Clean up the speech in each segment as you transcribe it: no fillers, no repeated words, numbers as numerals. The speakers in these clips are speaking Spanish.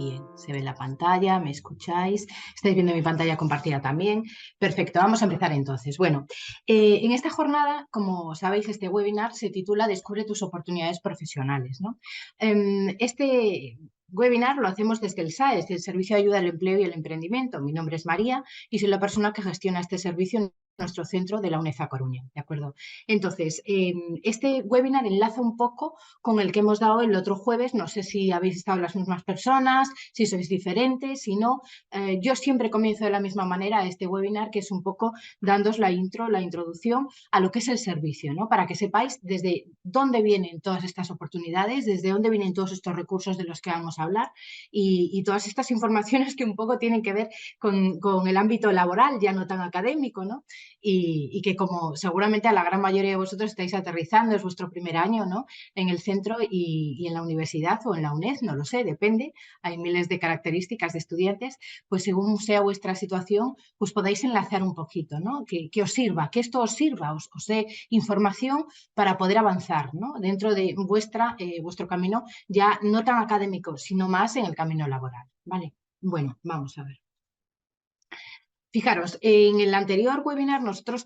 bien. Se ve la pantalla, me escucháis, estáis viendo mi pantalla compartida también. Perfecto, vamos a empezar entonces. Bueno, en esta jornada, como sabéis, este webinar se titula Descubre tus oportunidades profesionales, ¿no? Este webinar lo hacemos desde el SAES, el Servicio de Ayuda al Empleo y el Emprendimiento. Mi nombre es María y soy la persona que gestiona este servicio en nuestro centro de la UNED A Coruña, ¿de acuerdo? Entonces, este webinar enlaza un poco con el que hemos dado el otro jueves. No sé si habéis estado las mismas personas, si sois diferentes, si no. Yo siempre comienzo de la misma manera este webinar, que es un poco dándos la intro, la introducción a lo que es el servicio, ¿no? Para que sepáis desde dónde vienen todas estas oportunidades, desde dónde vienen todos estos recursos de los que vamos a hablar y todas estas informaciones que un poco tienen que ver con el ámbito laboral, ya no tan académico, ¿no? Y que como seguramente a la gran mayoría de vosotros estáis aterrizando, es vuestro primer año, ¿no? En el centro y en la universidad o en la UNED, no lo sé, depende. Hay miles de características de estudiantes, pues según sea vuestra situación, pues podáis enlazar un poquito, ¿no? Que os sirva, que esto os sirva, os dé información para poder avanzar, ¿no? Dentro de vuestro camino ya no tan académico, sino más en el camino laboral, ¿vale? Bueno, vamos a ver. Fijaros, en el anterior webinar nosotros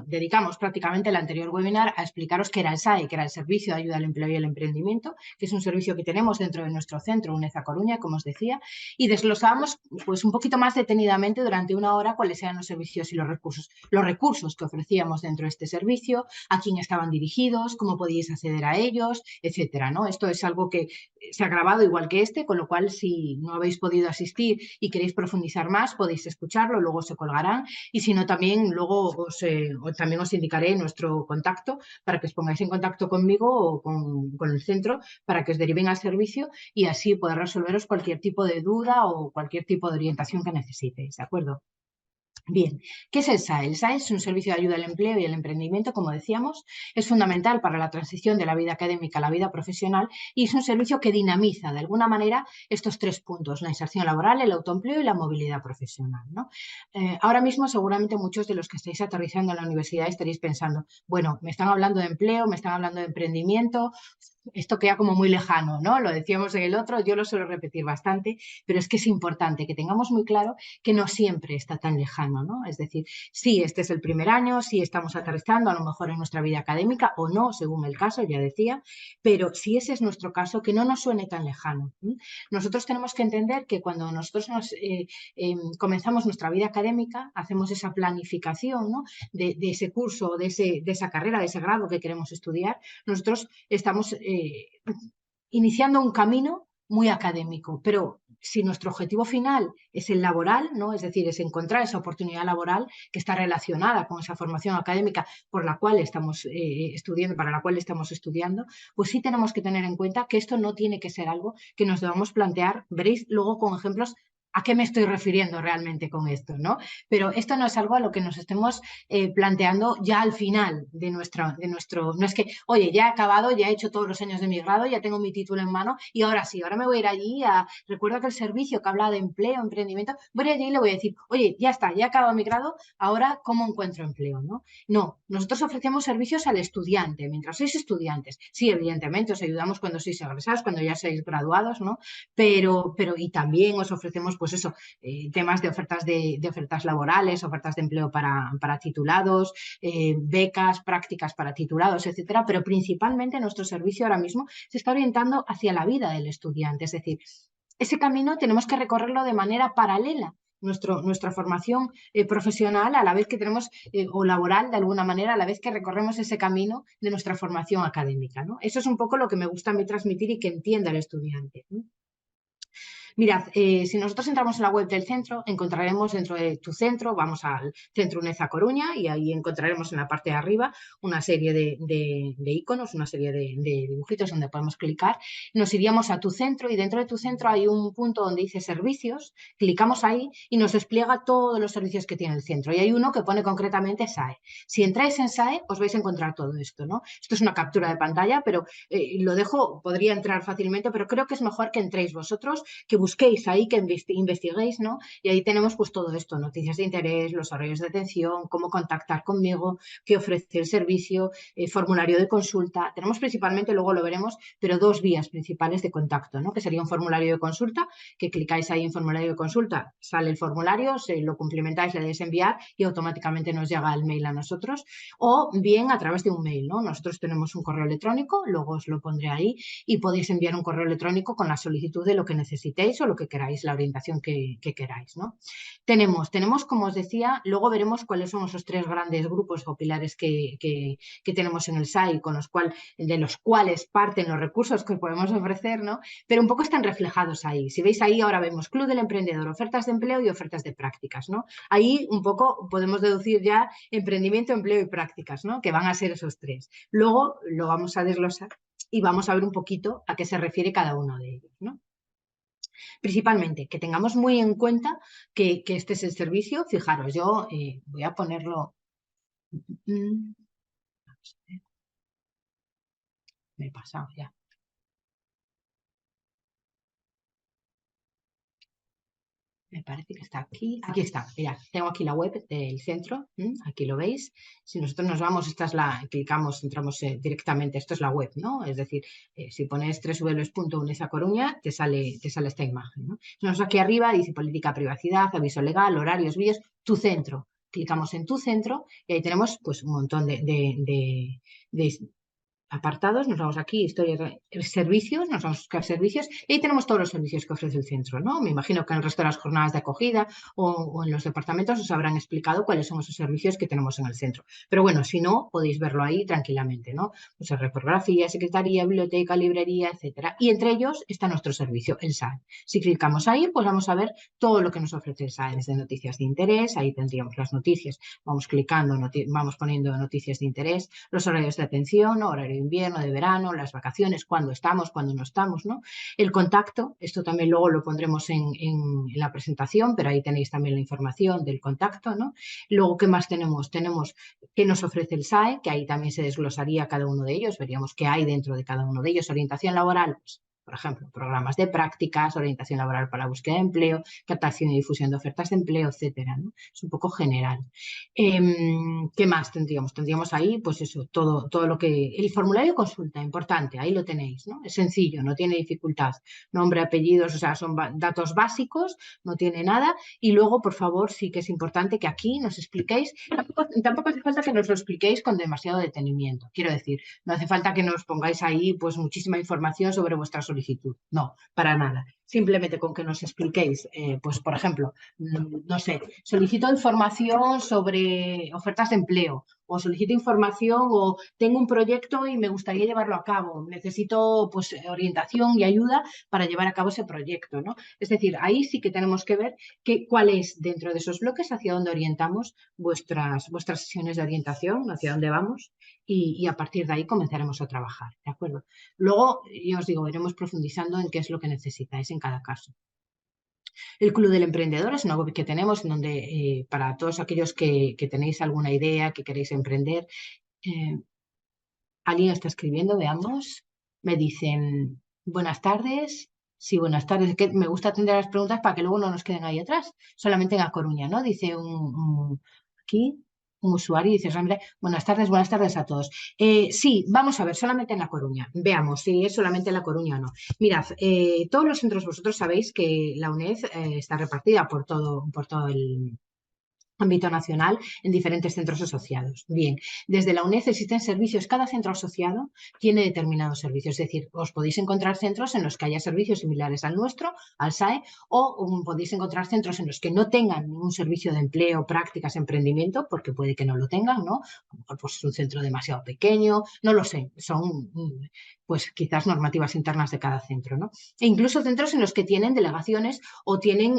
dedicamos prácticamente el anterior webinar a explicaros qué era el SAE, que era el Servicio de Ayuda al Empleo y el Emprendimiento, que es un servicio que tenemos dentro de nuestro centro, UNED A Coruña, como os decía, y desglosábamos pues un poquito más detenidamente durante una hora cuáles eran los servicios y los recursos que ofrecíamos dentro de este servicio, a quién estaban dirigidos, cómo podíais acceder a ellos, etcétera, ¿no? Esto es algo que se ha grabado igual que este, con lo cual si no habéis podido asistir y queréis profundizar más, podéis escucharlo, luego se colgarán y si no también luego también os indicaré nuestro contacto para que os pongáis en contacto conmigo o con el centro para que os deriven al servicio y así poder resolveros cualquier tipo de duda o cualquier tipo de orientación que necesitéis, ¿de acuerdo? Bien, ¿qué es el SAE? El SAE es un servicio de ayuda al empleo y al emprendimiento, como decíamos, es fundamental para la transición de la vida académica a la vida profesional y es un servicio que dinamiza de alguna manera estos tres puntos, la inserción laboral, el autoempleo y la movilidad profesional, ¿no? Ahora mismo seguramente muchos de los que estáis aterrizando en la universidad estaréis pensando, bueno, me están hablando de empleo, me están hablando de emprendimiento, esto queda como muy lejano, ¿no? Lo decíamos en el otro, yo lo suelo repetir bastante, pero es que es importante que tengamos muy claro que no siempre está tan lejano, ¿no? Es decir, sí, este es el primer año, sí estamos aterrizando a lo mejor en nuestra vida académica o no, según el caso, ya decía, pero si ese es nuestro caso, que no nos suene tan lejano. Nosotros tenemos que entender que cuando nosotros comenzamos nuestra vida académica, hacemos esa planificación, ¿no? de ese curso, de esa carrera, de ese grado que queremos estudiar, nosotros estamos iniciando un camino muy académico, pero si nuestro objetivo final es el laboral, ¿no? Es decir, es encontrar esa oportunidad laboral que está relacionada con esa formación académica por la cual estamos estudiando, para la cual estamos estudiando, pues sí tenemos que tener en cuenta que esto no tiene que ser algo que nos debamos plantear, veréis luego con ejemplos a qué me estoy refiriendo realmente con esto, ¿no? Pero esto no es algo a lo que nos estemos planteando ya al final de nuestro, no es que, oye, ya he acabado, ya he hecho todos los años de mi grado, ya tengo mi título en mano y ahora sí, ahora me voy a ir allí recuerdo que el servicio que habla de empleo, emprendimiento, voy a ir allí y le voy a decir, oye, ya está, ya he acabado mi grado, ahora ¿cómo encuentro empleo? ¿No? No, nosotros ofrecemos servicios al estudiante, mientras sois estudiantes. Sí, evidentemente os ayudamos cuando sois egresados, cuando ya sois graduados, ¿no? Pero y también os ofrecemos, pues eso, temas de ofertas laborales, ofertas de empleo para titulados, becas, prácticas para titulados, etcétera, pero principalmente nuestro servicio ahora mismo se está orientando hacia la vida del estudiante, es decir, ese camino tenemos que recorrerlo de manera paralela. Nuestra formación profesional a la vez que tenemos, o laboral de alguna manera, a la vez que recorremos ese camino de nuestra formación académica, ¿no? Eso es un poco lo que me gusta a mí transmitir y que entienda el estudiante, ¿no? Mirad, si nosotros entramos en la web del centro, encontraremos dentro de tu centro, vamos al centro UNED A Coruña y ahí encontraremos en la parte de arriba una serie de iconos, una serie de dibujitos donde podemos clicar. Nos iríamos a tu centro y dentro de tu centro hay un punto donde dice servicios, clicamos ahí y nos despliega todos los servicios que tiene el centro. Y hay uno que pone concretamente SAE. Si entráis en SAE os vais a encontrar todo esto, ¿no? Esto es una captura de pantalla, pero lo dejo, podría entrar fácilmente, pero creo que es mejor que entréis vosotros, que busquéis ahí, que investiguéis, ¿no? Y ahí tenemos pues todo esto, noticias de interés, los horarios de atención, cómo contactar conmigo, qué ofrece el servicio, formulario de consulta. Tenemos principalmente, luego lo veremos, pero dos vías principales de contacto, ¿no? Que sería un formulario de consulta, que clicáis ahí en formulario de consulta, sale el formulario, se lo cumplimentáis, le dais a enviar y automáticamente nos llega el mail a nosotros, o bien a través de un mail, ¿no? Nosotros tenemos un correo electrónico, luego os lo pondré ahí, y podéis enviar un correo electrónico con la solicitud de lo que necesitéis o lo que queráis, la orientación que queráis, ¿no? Tenemos, como os decía, luego veremos cuáles son esos tres grandes grupos o pilares que tenemos en el SAI, de los cuales parten los recursos que podemos ofrecer, ¿no? Pero un poco están reflejados ahí. Si veis ahí, ahora vemos Club del Emprendedor, ofertas de empleo y ofertas de prácticas, ¿no? Ahí un poco podemos deducir ya emprendimiento, empleo y prácticas, ¿no? Que van a ser esos tres. Luego lo vamos a desglosar y vamos a ver un poquito a qué se refiere cada uno de ellos, ¿no? Principalmente, que tengamos muy en cuenta que este es el servicio. Fijaros, yo voy a ponerlo... me he pasado ya. Me parece que está aquí. Aquí está. Mirad, tengo aquí la web del centro. Aquí lo veis. Si nosotros nos vamos, esta es la, clicamos, entramos directamente. Esto es la web, ¿no? Es decir, si pones www.unezacoruña, te sale esta imagen, ¿no? Nosotros aquí arriba dice política, privacidad, aviso legal, horarios, vídeos, tu centro. Clicamos en tu centro y ahí tenemos pues un montón de apartados, nos vamos aquí, historia, servicios, nos vamos a buscar servicios y ahí tenemos todos los servicios que ofrece el centro, ¿no? Me imagino que en el resto de las jornadas de acogida o en los departamentos os habrán explicado cuáles son esos servicios que tenemos en el centro. Pero bueno, si no, podéis verlo ahí tranquilamente, ¿no? Pues reprografía, secretaría, biblioteca, librería, etcétera. Y entre ellos está nuestro servicio, el SAE. Si clicamos ahí, pues vamos a ver todo lo que nos ofrece el SAE, desde noticias de interés, ahí tendríamos las noticias, vamos clicando, vamos poniendo noticias de interés, los horarios de atención, horario de invierno, de verano, las vacaciones, cuándo estamos, cuándo no estamos, ¿no? El contacto, esto también luego lo pondremos en la presentación, pero ahí tenéis también la información del contacto, ¿no? Luego, ¿qué más tenemos? Tenemos qué nos ofrece el SAE, que ahí también se desglosaría cada uno de ellos, veríamos qué hay dentro de cada uno de ellos. Orientación laboral, pues, por ejemplo, programas de prácticas, orientación laboral para la búsqueda de empleo, captación y difusión de ofertas de empleo, etcétera, ¿no? Es un poco general. ¿Qué más tendríamos? Tendríamos ahí, pues eso, todo lo que... El formulario de consulta, importante, ahí lo tenéis, ¿no? Es sencillo, no tiene dificultad. Nombre, apellidos, o sea, son datos básicos, no tiene nada. Y luego, por favor, sí que es importante que aquí nos expliquéis, tampoco hace falta que nos lo expliquéis con demasiado detenimiento. Quiero decir, no hace falta que nos pongáis ahí, pues, muchísima información sobre vuestra solicitud. No, para nada. Simplemente con que nos expliquéis, pues, por ejemplo, no sé, solicito información sobre ofertas de empleo o solicito información o tengo un proyecto y me gustaría llevarlo a cabo. Necesito pues orientación y ayuda para llevar a cabo ese proyecto, ¿no? Es decir, ahí sí que tenemos que ver cuál es dentro de esos bloques, hacia dónde orientamos vuestras sesiones de orientación, hacia dónde vamos y a partir de ahí comenzaremos a trabajar, ¿de acuerdo? Luego, yo os digo, iremos profundizando en qué es lo que necesitáis en cada caso. El Club del Emprendedor es una web que tenemos en donde para todos aquellos que tenéis alguna idea, que queréis emprender, alguien está escribiendo, veamos, me dicen, buenas tardes, sí, buenas tardes, que me gusta atender a las preguntas para que luego no nos queden ahí atrás, solamente en A Coruña, ¿no? Dice aquí un usuario y dice, buenas tardes a todos. Sí, vamos a ver, solamente en La Coruña. Veamos si es solamente en La Coruña o no. Mirad, todos los centros, vosotros sabéis que la UNED está repartida por todo el ámbito nacional en diferentes centros asociados. Bien, desde la UNED existen servicios, cada centro asociado tiene determinados servicios, es decir, os podéis encontrar centros en los que haya servicios similares al nuestro, al SAE, o podéis encontrar centros en los que no tengan ningún servicio de empleo, prácticas, emprendimiento, porque puede que no lo tengan, ¿no? A lo mejor pues, es un centro demasiado pequeño, no lo sé, son pues quizás normativas internas de cada centro, ¿no? E incluso centros en los que tienen delegaciones o tienen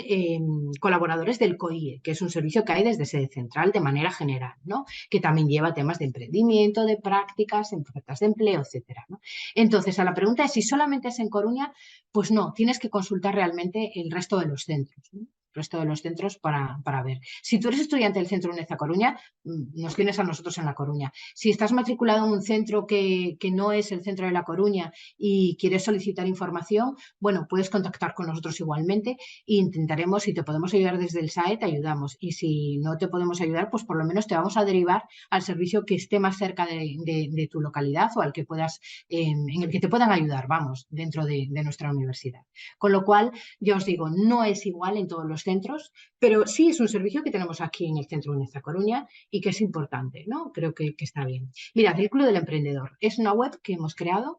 colaboradores del COIE, que es un servicio que hay desde sede central de manera general, ¿no? Que también lleva temas de emprendimiento, de prácticas, ofertas de empleo, etcétera, ¿no? Entonces, a la pregunta de si solamente es en Coruña, pues no, tienes que consultar realmente el resto de los centros, ¿no? resto de los centros para ver. Si tú eres estudiante del centro UNED A Coruña, nos tienes a nosotros en La Coruña. Si estás matriculado en un centro que no es el centro de La Coruña y quieres solicitar información, bueno, puedes contactar con nosotros igualmente e intentaremos, si te podemos ayudar desde el SAE, te ayudamos. Y si no te podemos ayudar, pues por lo menos te vamos a derivar al servicio que esté más cerca de tu localidad o al que puedas, en el que te puedan ayudar, vamos, dentro de nuestra universidad. Con lo cual, ya os digo, no es igual en todos los centros, pero sí es un servicio que tenemos aquí en el Centro UNED A Coruña y que es importante, ¿no? Creo que está bien. Mira, Círculo del Emprendedor es una web que hemos creado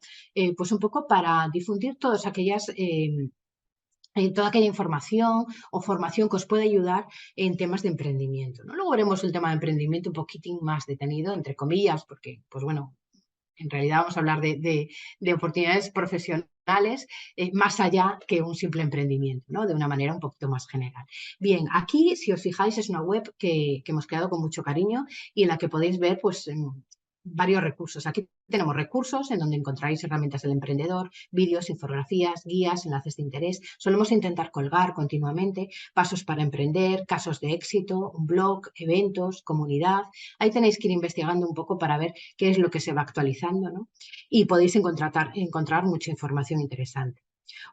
pues un poco para difundir todas aquellas toda aquella información o formación que os puede ayudar en temas de emprendimiento, ¿no? Luego veremos el tema de emprendimiento un poquitín más detenido, entre comillas, porque, pues bueno, en realidad vamos a hablar de oportunidades profesionales más allá que un simple emprendimiento, ¿no? De una manera un poquito más general. Bien, aquí, si os fijáis, es una web que hemos creado con mucho cariño y en la que podéis ver, pues, varios recursos. Aquí tenemos recursos en donde encontráis herramientas del emprendedor, vídeos, infografías, guías, enlaces de interés. Solemos intentar colgar continuamente pasos para emprender, casos de éxito, un blog, eventos, comunidad. Ahí tenéis que ir investigando un poco para ver qué es lo que se va actualizando, ¿no? Y podéis encontrar mucha información interesante.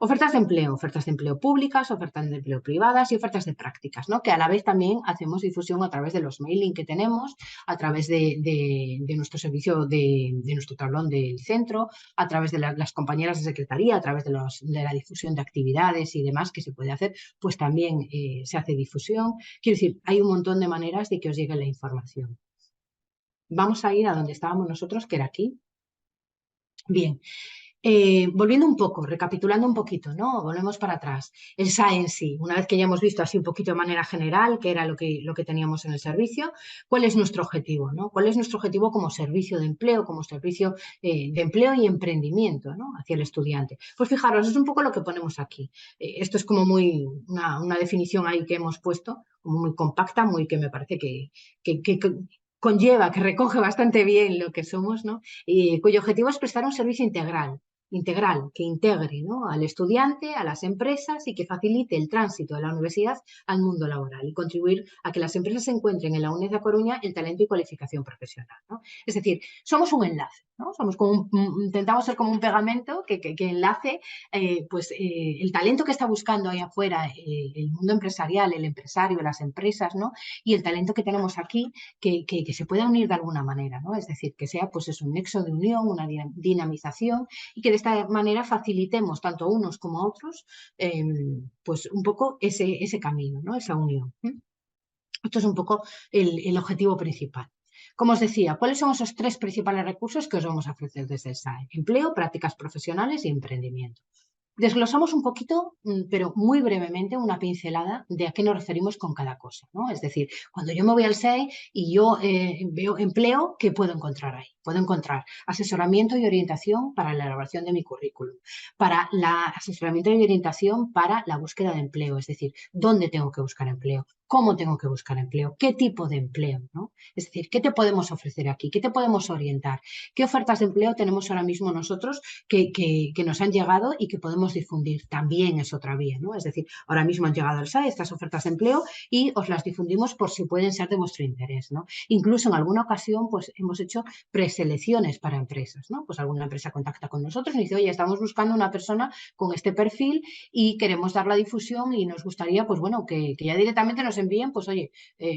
Ofertas de empleo públicas, ofertas de empleo privadas y ofertas de prácticas, ¿no? Que a la vez también hacemos difusión a través de los mailing que tenemos, a través de nuestro servicio, de nuestro tablón del centro, a través de las compañeras de secretaría, a través de la difusión de actividades y demás que se puede hacer, pues también se hace difusión. Quiero decir, hay un montón de maneras de que os llegue la información. Vamos a ir a donde estábamos nosotros, que era aquí. Bien, volviendo un poco, recapitulando un poquito, ¿no? Volvemos para atrás. El SAE en sí, una vez que ya hemos visto así un poquito de manera general qué era lo que teníamos en el servicio, ¿cuál es nuestro objetivo, ¿no? ¿Cuál es nuestro objetivo como servicio de empleo, como servicio de empleo y emprendimiento, ¿no? Hacia el estudiante? Pues fijaros, es un poco lo que ponemos aquí. Esto es como muy una definición ahí que hemos puesto, como muy compacta, muy que me parece que conlleva, que recoge bastante bien lo que somos, ¿no? Y cuyo objetivo es prestar un servicio integral, que integre, ¿no? Al estudiante, a las empresas y que facilite el tránsito de la universidad al mundo laboral y contribuir a que las empresas encuentren en la UNED A Coruña el talento y cualificación profesional, ¿no? Es decir, somos un enlace, ¿no? Somos como intentamos ser como un pegamento que enlace pues, el talento que está buscando ahí afuera el mundo empresarial, el empresario, las empresas, ¿no? Y el talento que tenemos aquí que se pueda unir de alguna manera, ¿no? Es decir, que sea pues es un nexo de unión, una dinamización y que de esta manera facilitemos tanto a unos como a otros pues un poco ese camino, ¿no? Esa unión. Esto es un poco el objetivo principal. Como os decía, ¿cuáles son esos tres principales recursos que os vamos a ofrecer desde el SAE? Empleo, prácticas profesionales y emprendimiento. Desglosamos un poquito, pero muy brevemente, una pincelada de a qué nos referimos con cada cosa, ¿no? Es decir, cuando yo me voy al SEI y yo veo empleo, ¿qué puedo encontrar ahí? Puedo encontrar asesoramiento y orientación para la elaboración de mi currículum, para asesoramiento y orientación para la búsqueda de empleo, es decir, dónde tengo que buscar empleo, cómo tengo que buscar empleo, qué tipo de empleo, ¿no? Es decir, ¿qué te podemos ofrecer aquí? ¿Qué te podemos orientar? ¿Qué ofertas de empleo tenemos ahora mismo nosotros que nos han llegado y que podemos difundir? También es otra vía, ¿no? Es decir, ahora mismo han llegado al SAE estas ofertas de empleo y os las difundimos por si pueden ser de vuestro interés, ¿no? Incluso en alguna ocasión, pues hemos hecho preselecciones para empresas, ¿no? Pues alguna empresa contacta con nosotros y dice, oye, estamos buscando una persona con este perfil y queremos dar la difusión y nos gustaría, pues bueno, que ya directamente nos envíen, pues oye,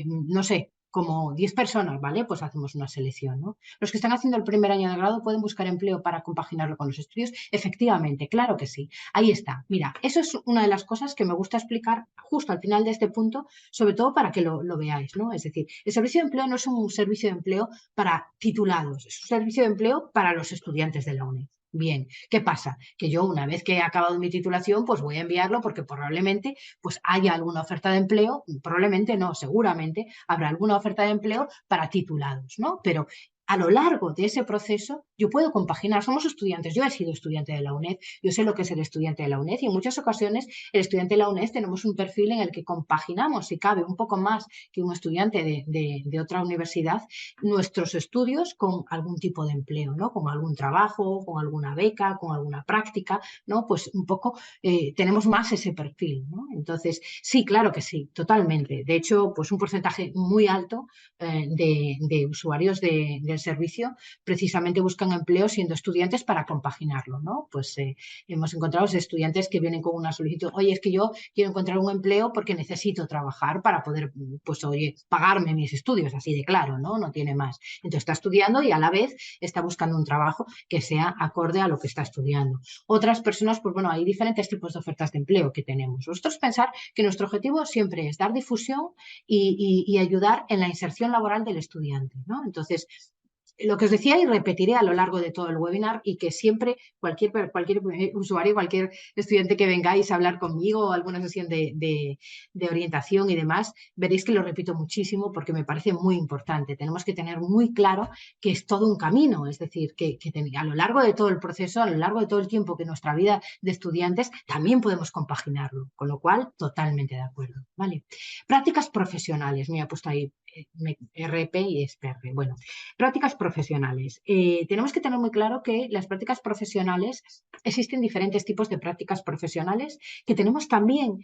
no sé, como 10 personas, ¿vale? Pues hacemos una selección, ¿no? Los que están haciendo el primer año de grado pueden buscar empleo para compaginarlo con los estudios. Efectivamente, claro que sí. Ahí está. Mira, eso es una de las cosas que me gusta explicar justo al final de este punto, sobre todo para que lo veáis, ¿no? Es decir, el servicio de empleo no es un servicio de empleo para titulados, es un servicio de empleo para los estudiantes de la UNED. Bien, ¿qué pasa? Que yo una vez que he acabado mi titulación, pues voy a enviarlo porque probablemente pues haya alguna oferta de empleo, probablemente no, seguramente habrá alguna oferta de empleo para titulados, ¿no? Pero a lo largo de ese proceso yo puedo compaginar, somos estudiantes, yo he sido estudiante de la UNED, yo sé lo que es el estudiante de la UNED y en muchas ocasiones el estudiante de la UNED tenemos un perfil en el que compaginamos, si cabe, un poco más que un estudiante de otra universidad, nuestros estudios con algún tipo de empleo, ¿no? Con algún trabajo, con alguna beca, con alguna práctica, ¿no? Pues un poco tenemos más ese perfil, ¿no? Entonces, sí, claro que sí, totalmente. De hecho, pues un porcentaje muy alto de usuarios del servicio precisamente buscan empleo siendo estudiantes para compaginarlo, ¿no? Pues hemos encontrado estudiantes que vienen con una solicitud, oye, es que yo quiero encontrar un empleo porque necesito trabajar para poder, pues, oye, pagarme mis estudios, así de claro, ¿no? No tiene más. Entonces está estudiando y a la vez está buscando un trabajo que sea acorde a lo que está estudiando. Otras personas, pues bueno, hay diferentes tipos de ofertas de empleo que tenemos. Nosotros pensar que nuestro objetivo siempre es dar difusión y ayudar en la inserción laboral del estudiante, ¿no? Entonces, lo que os decía y repetiré a lo largo de todo el webinar y que siempre cualquier usuario, cualquier estudiante que vengáis a hablar conmigo o alguna sesión de orientación y demás, veréis que lo repito muchísimo porque me parece muy importante. Tenemos que tener muy claro que es todo un camino, es decir, que a lo largo de todo el proceso, a lo largo de todo el tiempo que nuestra vida de estudiantes, también podemos compaginarlo, con lo cual totalmente de acuerdo. ¿Vale? Prácticas profesionales, me ha puesto ahí RP y SPR. Bueno, prácticas profesionales. Tenemos que tener muy claro que las prácticas profesionales, existen diferentes tipos de prácticas profesionales que tenemos también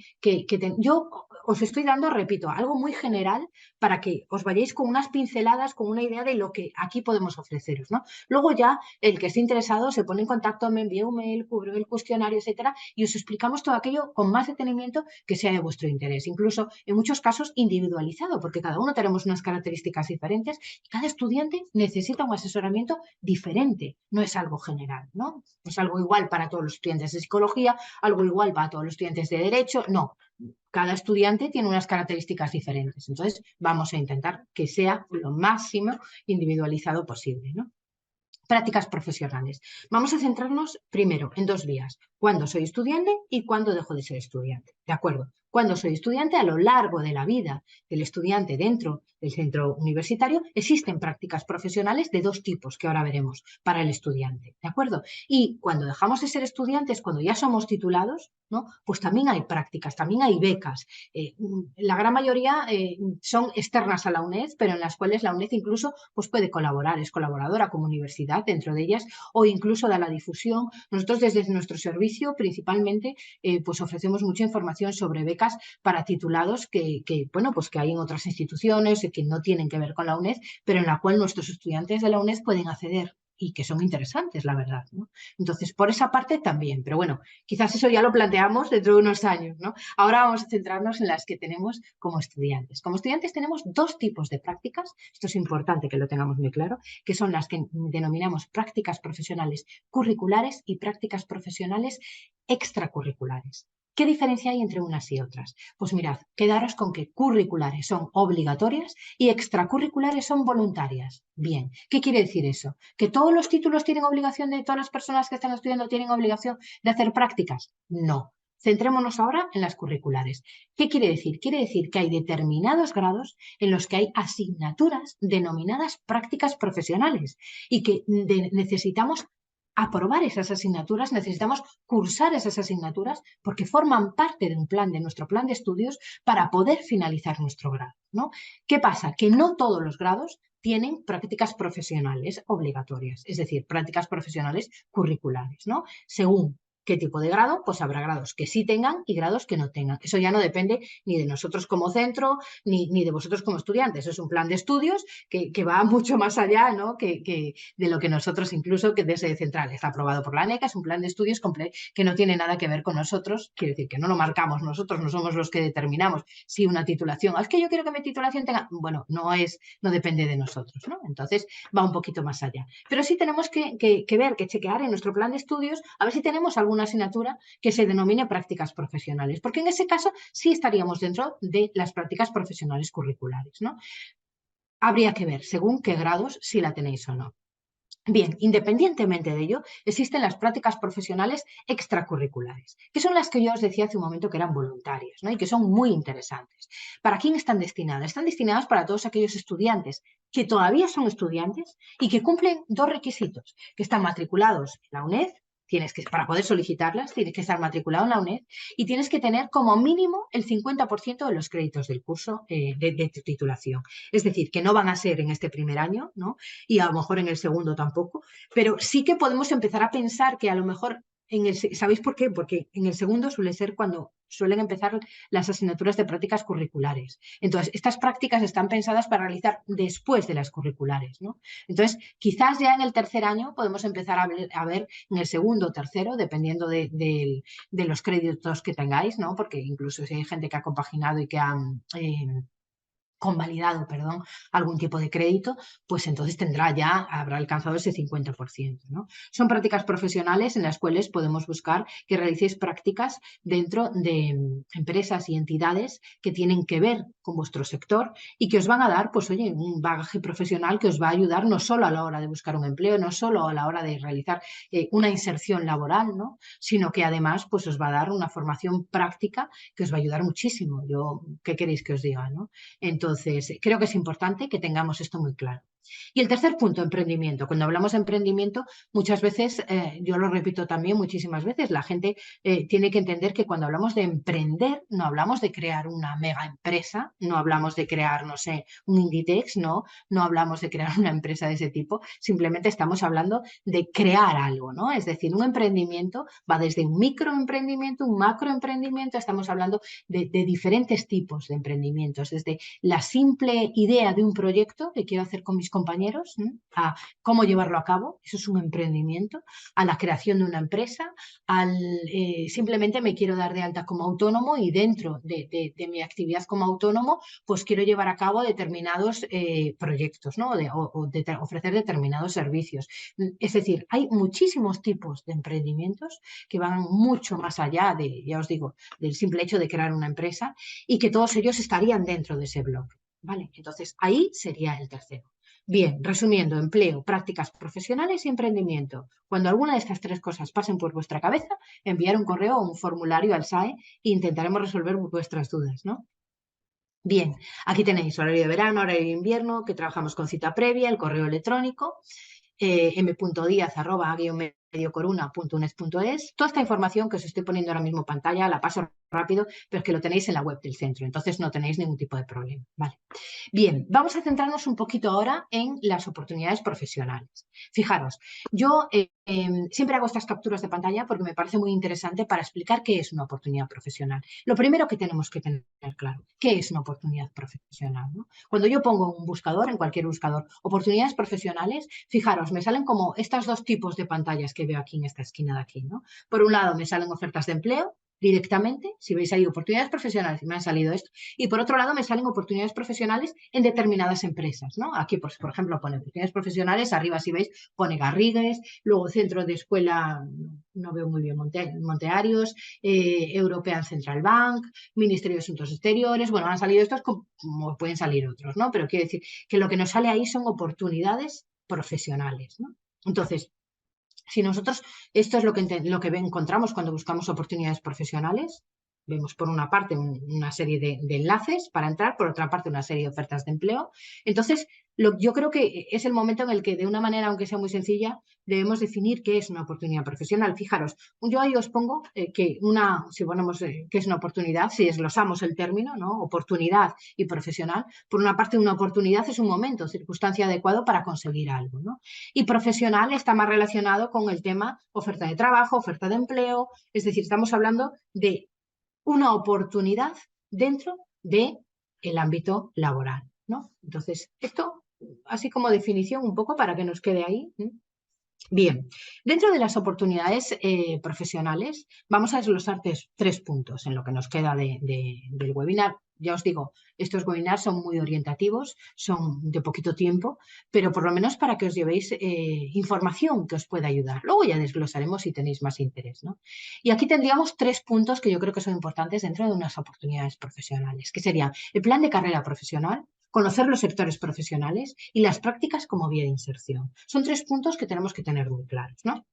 yo os estoy dando, repito, algo muy general para que os vayáis con unas pinceladas, con una idea de lo que aquí podemos ofreceros, ¿no? Luego ya el que esté interesado se pone en contacto, me envía un mail, cubre el cuestionario, etcétera, y os explicamos todo aquello con más detenimiento que sea de vuestro interés. Incluso en muchos casos individualizado, porque cada uno tenemos unas características diferentes y cada estudiante necesita un asesoramiento diferente, no es algo general, ¿no? No es algo igual para todos los estudiantes de psicología, algo igual para todos los estudiantes de derecho, no. Cada estudiante tiene unas características diferentes. Entonces, vamos a intentar que sea lo máximo individualizado posible, ¿no? Prácticas profesionales. Vamos a centrarnos primero en dos vías, cuándo soy estudiante y cuándo dejo de ser estudiante. ¿De acuerdo? Cuando soy estudiante, a lo largo de la vida del estudiante dentro del centro universitario, existen prácticas profesionales de dos tipos que ahora veremos para el estudiante. ¿De acuerdo? Y cuando dejamos de ser estudiantes, cuando ya somos titulados, ¿no? Pues también hay prácticas, también hay becas. La gran mayoría son externas a la UNED, pero en las cuales la UNED incluso pues, puede colaborar, es colaboradora como universidad dentro de ellas o incluso da la difusión. Nosotros desde nuestro servicio principalmente pues ofrecemos mucha información sobre becas para titulados bueno, pues que hay en otras instituciones que no tienen que ver con la UNED, pero en la cual nuestros estudiantes de la UNED pueden acceder y que son interesantes, la verdad, ¿no? Entonces, por esa parte también, pero bueno, quizás eso ya lo planteamos dentro de unos años, ¿no? Ahora vamos a centrarnos en las que tenemos como estudiantes. Como estudiantes tenemos dos tipos de prácticas, esto es importante que lo tengamos muy claro, que son las que denominamos prácticas profesionales curriculares y prácticas profesionales extracurriculares. ¿Qué diferencia hay entre unas y otras? Pues mirad, quedaros con que curriculares son obligatorias y extracurriculares son voluntarias. Bien, ¿qué quiere decir eso? ¿Que todos los títulos tienen obligación de todas las personas que están estudiando tienen obligación de hacer prácticas? No. Centrémonos ahora en las curriculares. ¿Qué quiere decir? Quiere decir que hay determinados grados en los que hay asignaturas denominadas prácticas profesionales y que necesitamos aprobar esas asignaturas, necesitamos cursar esas asignaturas porque forman parte de un plan, de nuestro plan de estudios para poder finalizar nuestro grado, ¿no? ¿Qué pasa? Que no todos los grados tienen prácticas profesionales obligatorias, es decir, prácticas profesionales curriculares, ¿no? Según qué tipo de grado, pues habrá grados que sí tengan y grados que no tengan. Eso ya no depende ni de nosotros como centro, ni de vosotros como estudiantes. Eso es un plan de estudios que va mucho más allá, ¿no? que de lo que nosotros incluso que desde central está aprobado por la ANECA, es un plan de estudios que no tiene nada que ver con nosotros, quiere decir que no lo marcamos nosotros, no somos los que determinamos si una titulación, es que yo quiero que mi titulación tenga, bueno, no depende de nosotros, ¿no? Entonces va un poquito más allá. Pero sí tenemos que ver, que chequear en nuestro plan de estudios, a ver si tenemos alguna asignatura que se denomine prácticas profesionales, porque en ese caso sí estaríamos dentro de las prácticas profesionales curriculares, ¿no? Habría que ver según qué grados si la tenéis o no. Bien, independientemente de ello, existen las prácticas profesionales extracurriculares, que son las que yo os decía hace un momento que eran voluntarias, ¿no? Y que son muy interesantes. ¿Para quién están destinadas? Están destinadas para todos aquellos estudiantes que todavía son estudiantes y que cumplen dos requisitos, que están matriculados en la UNED. Para poder solicitarlas, tienes que estar matriculado en la UNED y tienes que tener como mínimo el 50% de los créditos del curso de tu titulación. Es decir, que no van a ser en este primer año, ¿no? Y a lo mejor en el segundo tampoco, pero sí que podemos empezar a pensar que a lo mejor ¿sabéis por qué? Porque en el segundo suele ser cuando suelen empezar las asignaturas de prácticas curriculares. Entonces, estas prácticas están pensadas para realizar después de las curriculares, ¿no? Entonces, quizás ya en el tercer año podemos empezar a ver en el segundo o tercero, dependiendo de los créditos que tengáis, ¿no? Porque incluso si hay gente que ha compaginado y que ha convalidado, perdón, algún tipo de crédito, pues entonces habrá alcanzado ese 50%, ¿no? Son prácticas profesionales en las cuales podemos buscar que realicéis prácticas dentro de empresas y entidades que tienen que ver con vuestro sector y que os van a dar, pues oye, un bagaje profesional que os va a ayudar no solo a la hora de buscar un empleo, no solo a la hora de realizar una inserción laboral, ¿no? Sino que además pues os va a dar una formación práctica que os va a ayudar muchísimo. ¿Qué queréis que os diga, no? Entonces, creo que es importante que tengamos esto muy claro. Y el tercer punto, emprendimiento. Cuando hablamos de emprendimiento, muchas veces, yo lo repito también muchísimas veces, la gente tiene que entender que cuando hablamos de emprender, no hablamos de crear una mega empresa, no hablamos de crear, no sé, un Inditex, no hablamos de crear una empresa de ese tipo, simplemente estamos hablando de crear algo, ¿no? Es decir, un emprendimiento va desde un microemprendimiento, un macroemprendimiento, estamos hablando de diferentes tipos de emprendimientos, desde la simple idea de un proyecto que quiero hacer con mis compañeros, a cómo llevarlo a cabo, eso es un emprendimiento, a la creación de una empresa, simplemente me quiero dar de alta como autónomo y dentro de mi actividad como autónomo, pues quiero llevar a cabo determinados proyectos, ¿no? Ofrecer determinados servicios. Es decir, hay muchísimos tipos de emprendimientos que van mucho más allá ya os digo, del simple hecho de crear una empresa y que todos ellos estarían dentro de ese blog. ¿Vale? Entonces, ahí sería el tercero. Bien, resumiendo, empleo, prácticas profesionales y emprendimiento. Cuando alguna de estas tres cosas pasen por vuestra cabeza, enviar un correo o un formulario al SAE e intentaremos resolver vuestras dudas, ¿no? Bien, aquí tenéis horario de verano, horario de invierno, que trabajamos con cita previa, el correo electrónico, m.diaz@mediocoruna.uned.es. Toda esta información que os estoy poniendo ahora mismo en pantalla la paso rápido, pero es que lo tenéis en la web del centro, entonces no tenéis ningún tipo de problema. Vale. Bien, vamos a centrarnos un poquito ahora en las oportunidades profesionales. Fijaros, yo siempre hago estas capturas de pantalla porque me parece muy interesante para explicar qué es una oportunidad profesional. Lo primero que tenemos que tener claro, ¿qué es una oportunidad profesional? ¿No? Cuando yo pongo un buscador, en cualquier buscador, oportunidades profesionales, fijaros, me salen como estos dos tipos de pantallas que veo aquí en esta esquina de aquí, ¿no? Por un lado me salen ofertas de empleo directamente, si veis ahí oportunidades profesionales, me han salido esto, y por otro lado me salen oportunidades profesionales en determinadas empresas, ¿no? Aquí, pues, por ejemplo, pone oportunidades profesionales, arriba si veis pone Garrigues, luego Centro de Escuela, no veo muy bien, Montearios, European Central Bank, Ministerio de Asuntos Exteriores, bueno, han salido estos como pueden salir otros, ¿no? Pero quiero decir que lo que nos sale ahí son oportunidades profesionales, ¿no? Entonces, si nosotros, esto es lo que encontramos cuando buscamos oportunidades profesionales, vemos por una parte una serie de enlaces para entrar, por otra parte una serie de ofertas de empleo. Entonces, yo creo que es el momento en el que de una manera, aunque sea muy sencilla, debemos definir qué es una oportunidad profesional. Fijaros, yo ahí os pongo si ponemos qué es una oportunidad, si desglosamos el término, ¿no? Oportunidad y profesional, por una parte una oportunidad es un momento, circunstancia adecuado para conseguir algo, ¿no? Y profesional está más relacionado con el tema oferta de trabajo, oferta de empleo, es decir, estamos hablando de una oportunidad dentro del ámbito laboral, ¿no? Entonces, esto así como definición un poco para que nos quede ahí. Bien, dentro de las oportunidades profesionales vamos a desglosar tres puntos en lo que nos queda del webinar. Ya os digo, estos webinars son muy orientativos, son de poquito tiempo, pero por lo menos para que os llevéis información que os pueda ayudar. Luego ya desglosaremos si tenéis más interés, ¿no? Y aquí tendríamos tres puntos que yo creo que son importantes dentro de unas oportunidades profesionales, que serían el plan de carrera profesional, conocer los sectores profesionales y las prácticas como vía de inserción. Son 3 puntos que tenemos que tener muy claros, ¿no?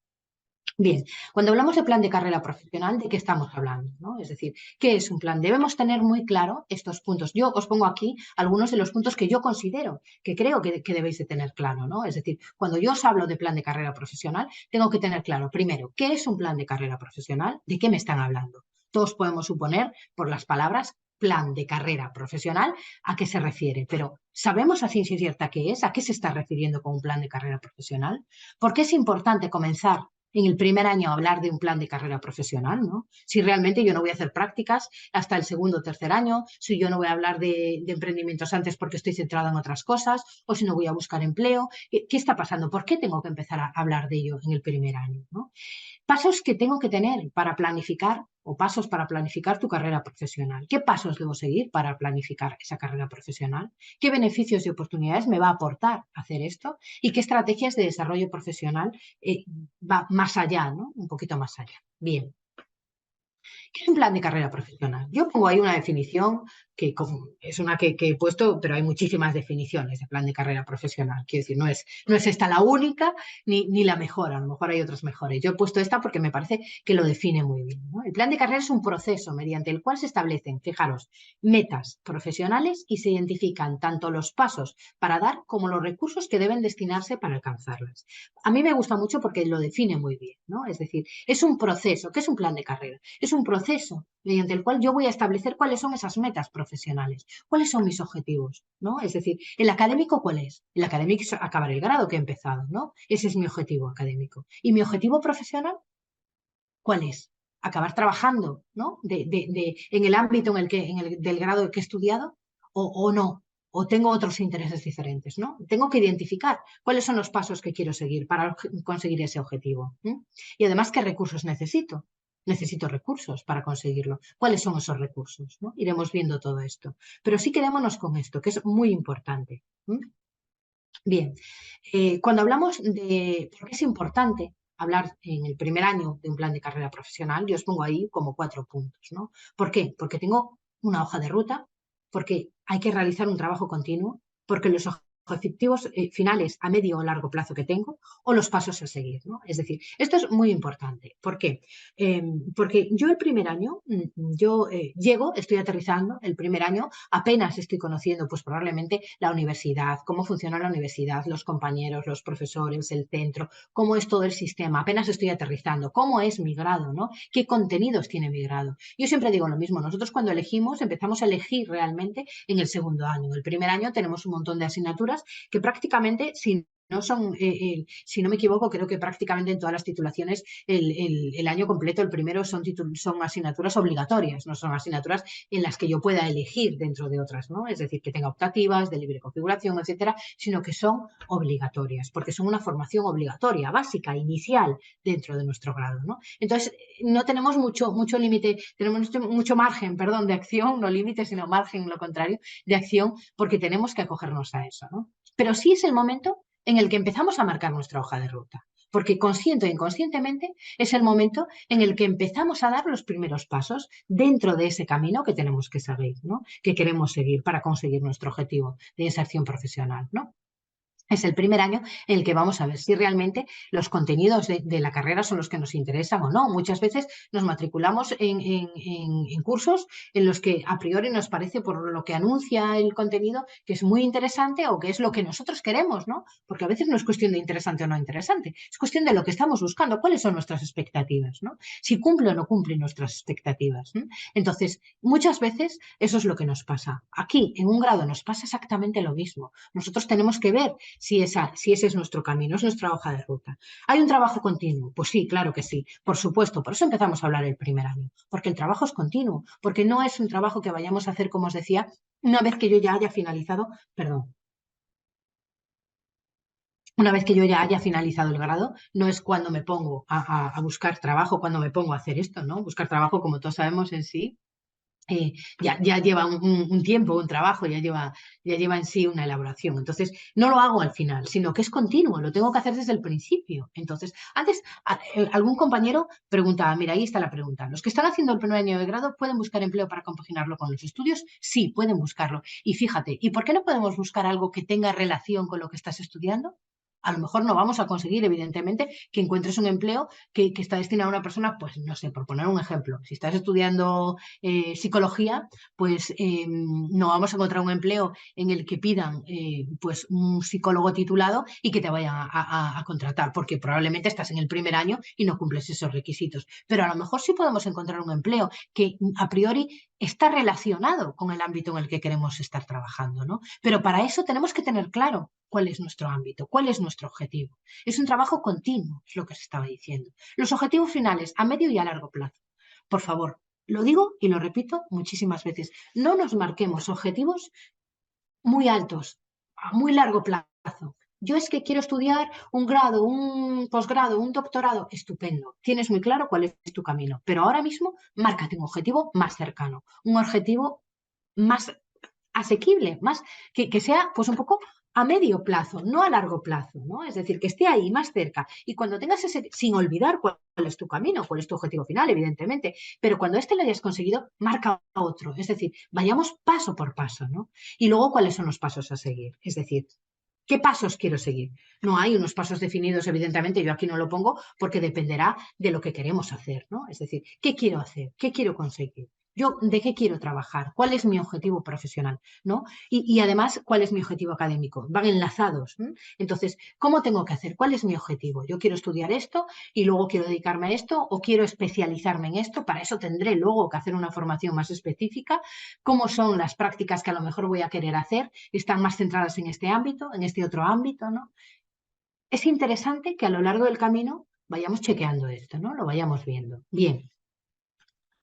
Bien, cuando hablamos de plan de carrera profesional, ¿de qué estamos hablando? ¿No? Es decir, ¿qué es un plan? Debemos tener muy claro estos puntos. Yo os pongo aquí algunos de los puntos que yo considero, que creo que debéis de tener claro, ¿no? Es decir, cuando yo os hablo de plan de carrera profesional, tengo que tener claro, primero, ¿qué es un plan de carrera profesional? ¿De qué me están hablando? Todos podemos suponer, por las palabras, plan de carrera profesional, a qué se refiere, pero ¿sabemos a ciencia cierta qué es? ¿A qué se está refiriendo con un plan de carrera profesional? ¿Por qué es importante comenzar en el primer año hablar de un plan de carrera profesional, ¿no? Si realmente yo no voy a hacer prácticas hasta el segundo o tercer año, si yo no voy a hablar de emprendimientos antes porque estoy centrada en otras cosas, o si no voy a buscar empleo, ¿qué está pasando? ¿Por qué tengo que empezar a hablar de ello en el primer año, ¿no? Pasos que tengo que tener para planificar o pasos para planificar tu carrera profesional. ¿Qué pasos debo seguir para planificar esa carrera profesional? ¿Qué beneficios y oportunidades me va a aportar hacer esto? ¿Y qué estrategias de desarrollo profesional va más allá, ¿no? Un poquito más allá. Bien. ¿Qué es un plan de carrera profesional? Yo pongo ahí una definición que es una que he puesto, pero hay muchísimas definiciones de plan de carrera profesional. Quiero decir, no es esta la única ni la mejor, a lo mejor hay otras mejores. Yo he puesto esta porque me parece que lo define muy bien, ¿no? El plan de carrera es un proceso mediante el cual se establecen, fijaros, metas profesionales y se identifican tanto los pasos para dar como los recursos que deben destinarse para alcanzarlas. A mí me gusta mucho porque lo define muy bien, ¿no? Es decir, es un proceso. ¿Qué es un plan de carrera? Es un proceso mediante el cual yo voy a establecer cuáles son esas metas profesionales, cuáles son mis objetivos, ¿no? Es decir, ¿el académico cuál es? El académico es acabar el grado que he empezado, ¿no? Ese es mi objetivo académico. ¿Y mi objetivo profesional cuál es? Acabar trabajando, ¿no? En el ámbito del grado que he estudiado o no. O tengo otros intereses diferentes, ¿no? Tengo que identificar cuáles son los pasos que quiero seguir para conseguir ese objetivo. ¿Eh? Y además, ¿qué recursos necesito? Necesito recursos para conseguirlo. ¿Cuáles son esos recursos? ¿No? Iremos viendo todo esto. Pero sí quedémonos con esto, que es muy importante. ¿Eh? Bien, cuando hablamos de por qué es importante hablar en el primer año de un plan de carrera profesional, yo os pongo ahí como 4 puntos, ¿no? ¿Por qué? Porque tengo una hoja de ruta, porque hay que realizar un trabajo continuo, porque los objetivos finales a medio o largo plazo que tengo o los pasos a seguir, ¿no? Es decir, esto es muy importante. ¿Por qué? Porque yo el primer año, yo llego, estoy aterrizando, el primer año apenas estoy conociendo, pues probablemente la universidad, cómo funciona la universidad, los compañeros, los profesores, el centro, cómo es todo el sistema, apenas estoy aterrizando, cómo es mi grado, ¿no? ¿Qué contenidos tiene mi grado? Yo siempre digo lo mismo, nosotros cuando elegimos, empezamos a elegir realmente en el segundo año. En el primer año tenemos un montón de asignaturas que prácticamente, sin no son, si no me equivoco, creo que prácticamente en todas las titulaciones el año completo, el primero son asignaturas obligatorias, no son asignaturas en las que yo pueda elegir dentro de otras, ¿no? Es decir, que tenga optativas, de libre configuración, etcétera, sino que son obligatorias, porque son una formación obligatoria, básica, inicial dentro de nuestro grado, ¿no? Entonces, no tenemos mucho límite, tenemos mucho margen, perdón, de acción, no límite, sino margen, lo contrario, de acción, porque tenemos que acogernos a eso, ¿no? Pero sí es el momento en el que empezamos a marcar nuestra hoja de ruta, porque consciente o inconscientemente es el momento en el que empezamos a dar los primeros pasos dentro de ese camino que tenemos que seguir, ¿no? Que queremos seguir para conseguir nuestro objetivo de inserción profesional, ¿no? Es el primer año en el que vamos a ver si realmente los contenidos de la carrera son los que nos interesan o no. Muchas veces nos matriculamos en cursos en los que a priori nos parece por lo que anuncia el contenido que es muy interesante o que es lo que nosotros queremos, ¿no? Porque a veces no es cuestión de interesante o no interesante, es cuestión de lo que estamos buscando, cuáles son nuestras expectativas, ¿no? Si cumple o no cumple nuestras expectativas, ¿no? Entonces, muchas veces eso es lo que nos pasa. Aquí, en un grado, nos pasa exactamente lo mismo. Nosotros tenemos que ver si ese es nuestro camino, es nuestra hoja de ruta. ¿Hay un trabajo continuo? Pues sí, claro que sí, por supuesto. Por eso empezamos a hablar el primer año, porque el trabajo es continuo, porque no es un trabajo que vayamos a hacer, como os decía, una vez que yo ya haya finalizado, perdón, una vez que yo ya haya finalizado el grado, no es cuando me pongo a buscar trabajo, cuando me pongo a hacer esto, ¿no? Buscar trabajo, como todos sabemos en sí, ya lleva un tiempo, un trabajo, ya lleva en sí una elaboración. Entonces, no lo hago al final, sino que es continuo, lo tengo que hacer desde el principio. Entonces, antes algún compañero preguntaba, mira, ahí está la pregunta, ¿los que están haciendo el primer año de grado pueden buscar empleo para compaginarlo con los estudios? Sí, pueden buscarlo. Y fíjate, ¿y por qué no podemos buscar algo que tenga relación con lo que estás estudiando? A lo mejor no vamos a conseguir, evidentemente, que encuentres un empleo que está destinado a una persona, pues no sé, por poner un ejemplo. Si estás estudiando psicología, pues no vamos a encontrar un empleo en el que pidan pues un psicólogo titulado y que te vayan a contratar, porque probablemente estás en el primer año y no cumples esos requisitos. Pero a lo mejor sí podemos encontrar un empleo que a priori está relacionado con el ámbito en el que queremos estar trabajando, ¿no? Pero para eso tenemos que tener claro cuál es nuestro ámbito, cuál es nuestro objetivo. Es un trabajo continuo, es lo que se estaba diciendo. Los objetivos finales a medio y a largo plazo. Por favor, lo digo y lo repito muchísimas veces. No nos marquemos objetivos muy altos, a muy largo plazo. Yo es que quiero estudiar un grado, un posgrado, un doctorado. Estupendo. Tienes muy claro cuál es tu camino. Pero ahora mismo, márcate un objetivo más cercano, un objetivo más asequible, más que sea pues un poco a medio plazo, no a largo plazo, ¿no? Es decir, que esté ahí más cerca. Y cuando tengas ese, sin olvidar cuál es tu camino, cuál es tu objetivo final, evidentemente, pero cuando este lo hayas conseguido, marca otro. Es decir, vayamos paso por paso, ¿no? Y luego, ¿cuáles son los pasos a seguir? Es decir, ¿qué pasos quiero seguir? No hay unos pasos definidos, evidentemente, yo aquí no lo pongo porque dependerá de lo que queremos hacer, ¿no? Es decir, ¿qué quiero hacer? ¿Qué quiero conseguir? Yo, ¿de qué quiero trabajar? ¿Cuál es mi objetivo profesional? ¿No? Y además, ¿cuál es mi objetivo académico? Van enlazados. ¿Eh? Entonces, ¿cómo tengo que hacer? ¿Cuál es mi objetivo? Yo quiero estudiar esto y luego quiero dedicarme a esto o quiero especializarme en esto. Para eso tendré luego que hacer una formación más específica. ¿Cómo son las prácticas que a lo mejor voy a querer hacer? ¿Están más centradas en este ámbito, en este otro ámbito? ¿No? Es interesante que a lo largo del camino vayamos chequeando esto, ¿no? Lo vayamos viendo. Bien.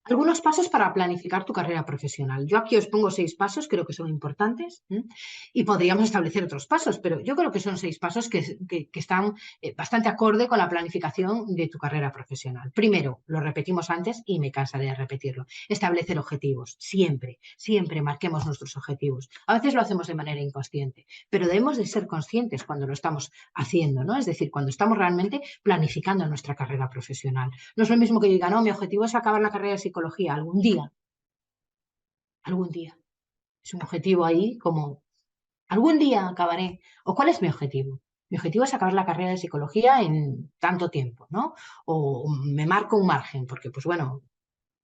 Algunos pasos para planificar tu carrera profesional. Yo aquí os pongo 6 pasos, creo que son importantes, ¿eh? Y podríamos establecer otros pasos, pero yo creo que son 6 pasos que están bastante acorde con la planificación de tu carrera profesional. Primero, lo repetimos antes y me cansaré de repetirlo, establecer objetivos. Siempre, siempre marquemos nuestros objetivos. A veces lo hacemos de manera inconsciente, pero debemos de ser conscientes cuando lo estamos haciendo, ¿no? Es decir, cuando estamos realmente planificando nuestra carrera profesional. No es lo mismo que diga, no, mi objetivo es acabar la carrera de psicología algún día. Es un objetivo ahí como, algún día acabaré. ¿O cuál es mi objetivo? Mi objetivo es acabar la carrera de psicología en tanto tiempo, ¿no? O me marco un margen, porque pues bueno,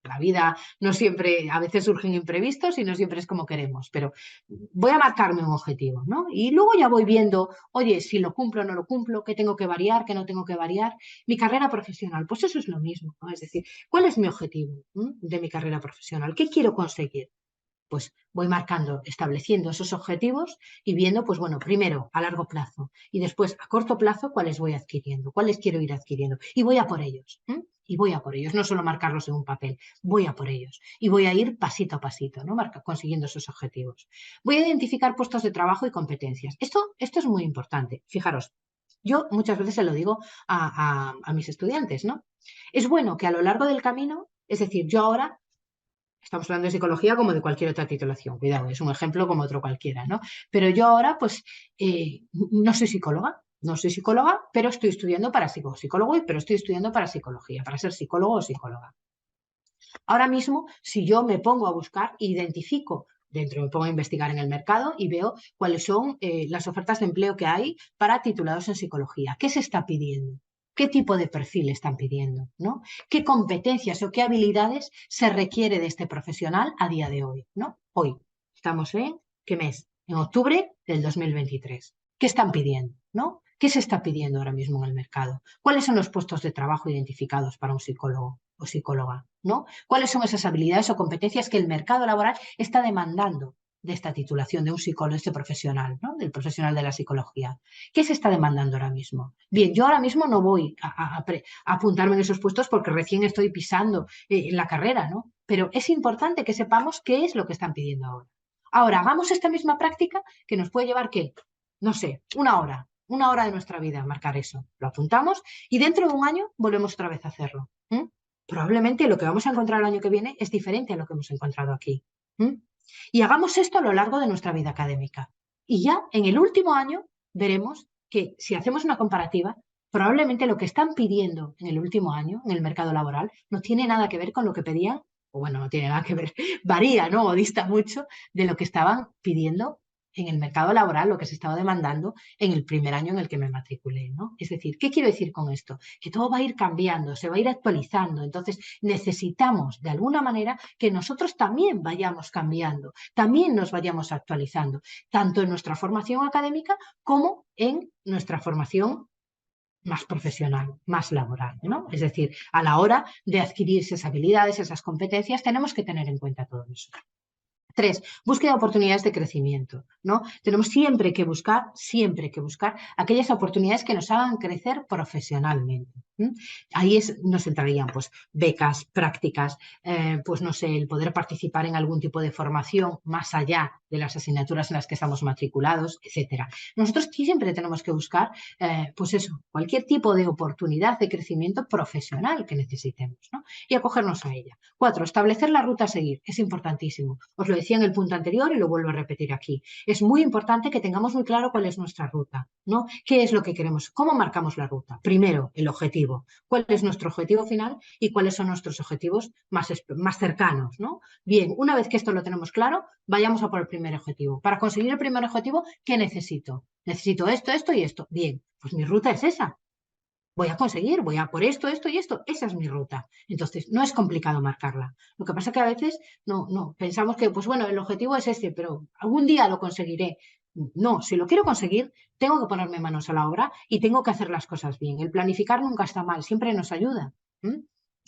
la vida no siempre, a veces surgen imprevistos y no siempre es como queremos, pero voy a marcarme un objetivo, ¿no? Y luego ya voy viendo, oye, si lo cumplo o no lo cumplo, qué tengo que variar, qué no tengo que variar. Mi carrera profesional, pues eso es lo mismo, ¿no? Es decir, ¿cuál es mi objetivo de mi carrera profesional? ¿Qué quiero conseguir? Pues voy marcando, estableciendo esos objetivos y viendo, pues bueno, primero a largo plazo y después a corto plazo cuáles voy adquiriendo, cuáles quiero ir adquiriendo y voy a por ellos. ¿Eh? Y voy a por ellos, no solo marcarlos en un papel, voy a por ellos y voy a ir pasito a pasito, ¿no? Consiguiendo esos objetivos. Voy a identificar puestos de trabajo y competencias. Esto es muy importante. Fijaros, yo muchas veces se lo digo a mis estudiantes, ¿no? Es bueno que a lo largo del camino, es decir, yo ahora estamos hablando de psicología como de cualquier otra titulación, cuidado, es un ejemplo como otro cualquiera, ¿no? Pero yo ahora, pues, no soy psicóloga, no soy psicóloga, pero estoy estudiando para psicólogo, pero estoy estudiando para psicología, para ser psicólogo o psicóloga. Ahora mismo, si yo me pongo a buscar, identifico, dentro me pongo a investigar en el mercado y veo cuáles son las ofertas de empleo que hay para titulados en psicología. ¿Qué se está pidiendo? ¿Qué tipo de perfil están pidiendo? ¿No? ¿Qué competencias o qué habilidades se requiere de este profesional a día de hoy? ¿No? Hoy estamos en, ¿qué mes? En octubre del 2023. ¿Qué están pidiendo? ¿No? ¿Qué se está pidiendo ahora mismo en el mercado? ¿Cuáles son los puestos de trabajo identificados para un psicólogo o psicóloga? ¿No? ¿Cuáles son esas habilidades o competencias que el mercado laboral está demandando de esta titulación de un psicólogo, de este profesional, ¿no? Del profesional de la psicología? ¿Qué se está demandando ahora mismo? Bien, yo ahora mismo no voy a apuntarme en esos puestos porque recién estoy pisando la carrera, ¿no? Pero es importante que sepamos qué es lo que están pidiendo ahora. Ahora, hagamos esta misma práctica que nos puede llevar, ¿qué? No sé, una hora de nuestra vida, marcar eso. Lo apuntamos y dentro de un año volvemos otra vez a hacerlo. ¿Eh? probablemente lo que vamos a encontrar el año que viene es diferente a lo que hemos encontrado aquí. Y hagamos esto a lo largo de nuestra vida académica. Y ya en el último año veremos que si hacemos una comparativa, probablemente lo que están pidiendo en el último año en el mercado laboral no tiene nada que ver con lo que pedían, o bueno, no tiene nada que ver, varía, ¿no? O dista mucho de lo que estaban pidiendo en el mercado laboral, lo que se estaba demandando en el primer año en el que me matriculé, ¿no? Es decir, ¿qué quiero decir con esto? Que todo va a ir cambiando, se va a ir actualizando. Entonces, necesitamos de alguna manera que nosotros también vayamos cambiando, también nos vayamos actualizando, tanto en nuestra formación académica como en nuestra formación más profesional, más laboral, ¿no? Es decir, a la hora de adquirir esas habilidades, esas competencias, tenemos que tener en cuenta todo eso. 3, búsqueda de oportunidades de crecimiento, ¿no? Tenemos siempre que buscar aquellas oportunidades que nos hagan crecer profesionalmente. Ahí nos entrarían pues becas, prácticas, pues no sé, el poder participar en algún tipo de formación más allá de las asignaturas en las que estamos matriculados, etcétera. Nosotros siempre tenemos que buscar, pues eso, cualquier tipo de oportunidad de crecimiento profesional que necesitemos, ¿no? Y acogernos a ella. 4, establecer la ruta a seguir. Es importantísimo. Os lo decía en el punto anterior y lo vuelvo a repetir aquí. Es muy importante que tengamos muy claro cuál es nuestra ruta, ¿no? ¿Qué es lo que queremos? ¿Cómo marcamos la ruta? Primero, el objetivo. ¿Cuál es nuestro objetivo final y cuáles son nuestros objetivos más cercanos, ¿no? Bien, una vez que esto lo tenemos claro, vayamos a por el primer objetivo. Para conseguir el primer objetivo, ¿qué necesito? Necesito esto, esto y esto. Bien, pues mi ruta es esa. Voy a conseguir, voy a por esto, esto y esto. Esa es mi ruta. Entonces, no es complicado marcarla. Lo que pasa es que a veces no, pensamos que, pues bueno, el objetivo es este, pero algún día lo conseguiré. No, si lo quiero conseguir, tengo que ponerme manos a la obra y tengo que hacer las cosas bien. El planificar nunca está mal, siempre nos ayuda.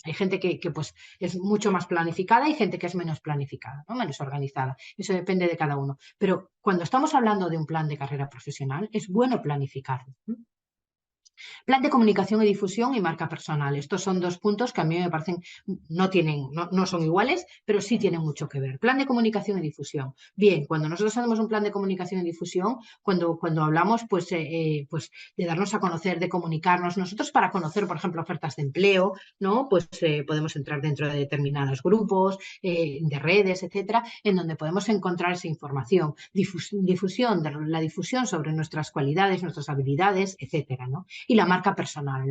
Hay gente que, pues es mucho más planificada y gente que es menos planificada, ¿no? Menos organizada. Eso depende de cada uno. Pero cuando estamos hablando de un plan de carrera profesional, es bueno planificarlo. Plan de comunicación y difusión y marca personal. Estos son dos puntos que a mí me parecen, no son iguales, pero sí tienen mucho que ver. Plan de comunicación y difusión. Bien, cuando nosotros hacemos un plan de comunicación y difusión, cuando hablamos pues de darnos a conocer, de comunicarnos, nosotros para conocer, por ejemplo, ofertas de empleo, ¿no? Pues podemos entrar dentro de determinados grupos, de redes, etcétera, en donde podemos encontrar esa información. La difusión sobre nuestras cualidades, nuestras habilidades, etcétera, ¿no? Y la marca personal.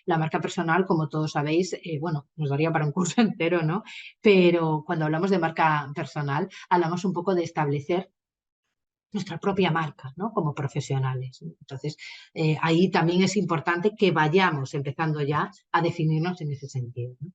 La marca personal, como todos sabéis, bueno, nos daría para un curso entero, ¿no? Pero cuando hablamos de marca personal, hablamos un poco de establecer nuestra propia marca, ¿no? Como profesionales. Entonces, ahí también es importante que vayamos empezando ya a definirnos en ese sentido, ¿no?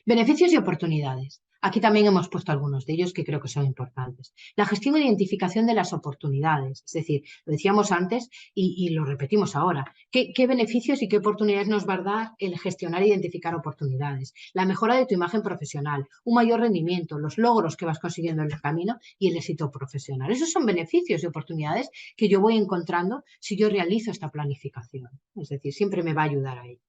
Beneficios y oportunidades. Aquí también hemos puesto algunos de ellos que creo que son importantes. La gestión e identificación de las oportunidades. Es decir, lo decíamos antes y lo repetimos ahora. ¿Qué beneficios y qué oportunidades nos va a dar el gestionar e identificar oportunidades? La mejora de tu imagen profesional, un mayor rendimiento, los logros que vas consiguiendo en el camino y el éxito profesional. Esos son beneficios y oportunidades que yo voy encontrando si yo realizo esta planificación. Es decir, siempre me va a ayudar a ello.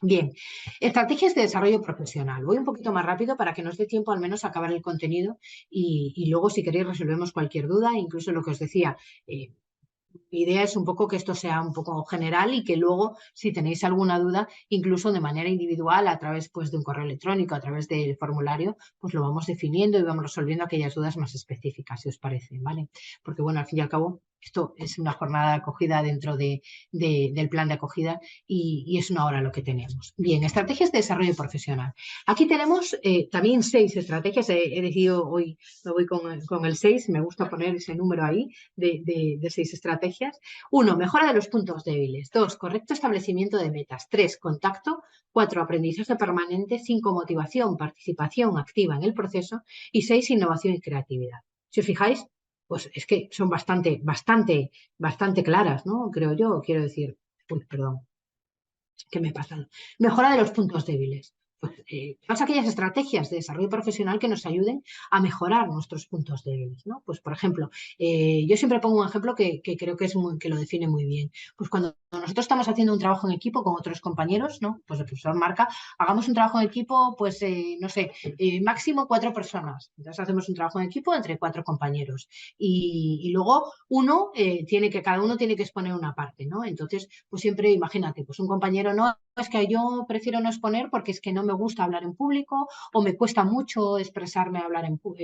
Bien, estrategias de desarrollo profesional. Voy un poquito más rápido para que nos dé tiempo al menos a acabar el contenido y luego si queréis resolvemos cualquier duda, incluso lo que os decía. Mi idea es un poco que esto sea un poco general y que luego, si tenéis alguna duda, incluso de manera individual, a través pues, de un correo electrónico, a través del formulario, pues lo vamos definiendo y vamos resolviendo aquellas dudas más específicas, si os parece, ¿vale? Porque, bueno, al fin y al cabo, esto es una jornada de acogida dentro del plan de acogida y es una hora lo que tenemos. Bien, estrategias de desarrollo profesional. Aquí tenemos también 6 estrategias. He decidido hoy, me voy con el 6, me gusta poner ese número ahí de 6 estrategias. 1, mejora de los puntos débiles. 2, correcto establecimiento de metas. 3, contacto. 4, aprendizaje permanente. 5, motivación, participación activa en el proceso. Y 6, innovación y creatividad. Si os fijáis, pues es que son bastante claras, ¿no? Creo yo, quiero decir, uy, perdón, ¿qué me pasa? Mejora de los puntos débiles. pues, todas aquellas estrategias de desarrollo profesional que nos ayuden a mejorar nuestros puntos débiles, ¿no? Pues, por ejemplo, yo siempre pongo un ejemplo que creo que, que lo define muy bien. Pues cuando nosotros estamos haciendo un trabajo en equipo con otros compañeros, ¿no? Pues el profesor marca, hagamos un trabajo en equipo, pues, no sé, máximo 4 personas. Entonces hacemos un trabajo en equipo entre 4 compañeros. Y luego cada uno tiene que exponer una parte, ¿no? Entonces, pues siempre imagínate, pues un compañero no, es que yo prefiero no exponer porque es que no me gusta hablar en público o me cuesta mucho expresarme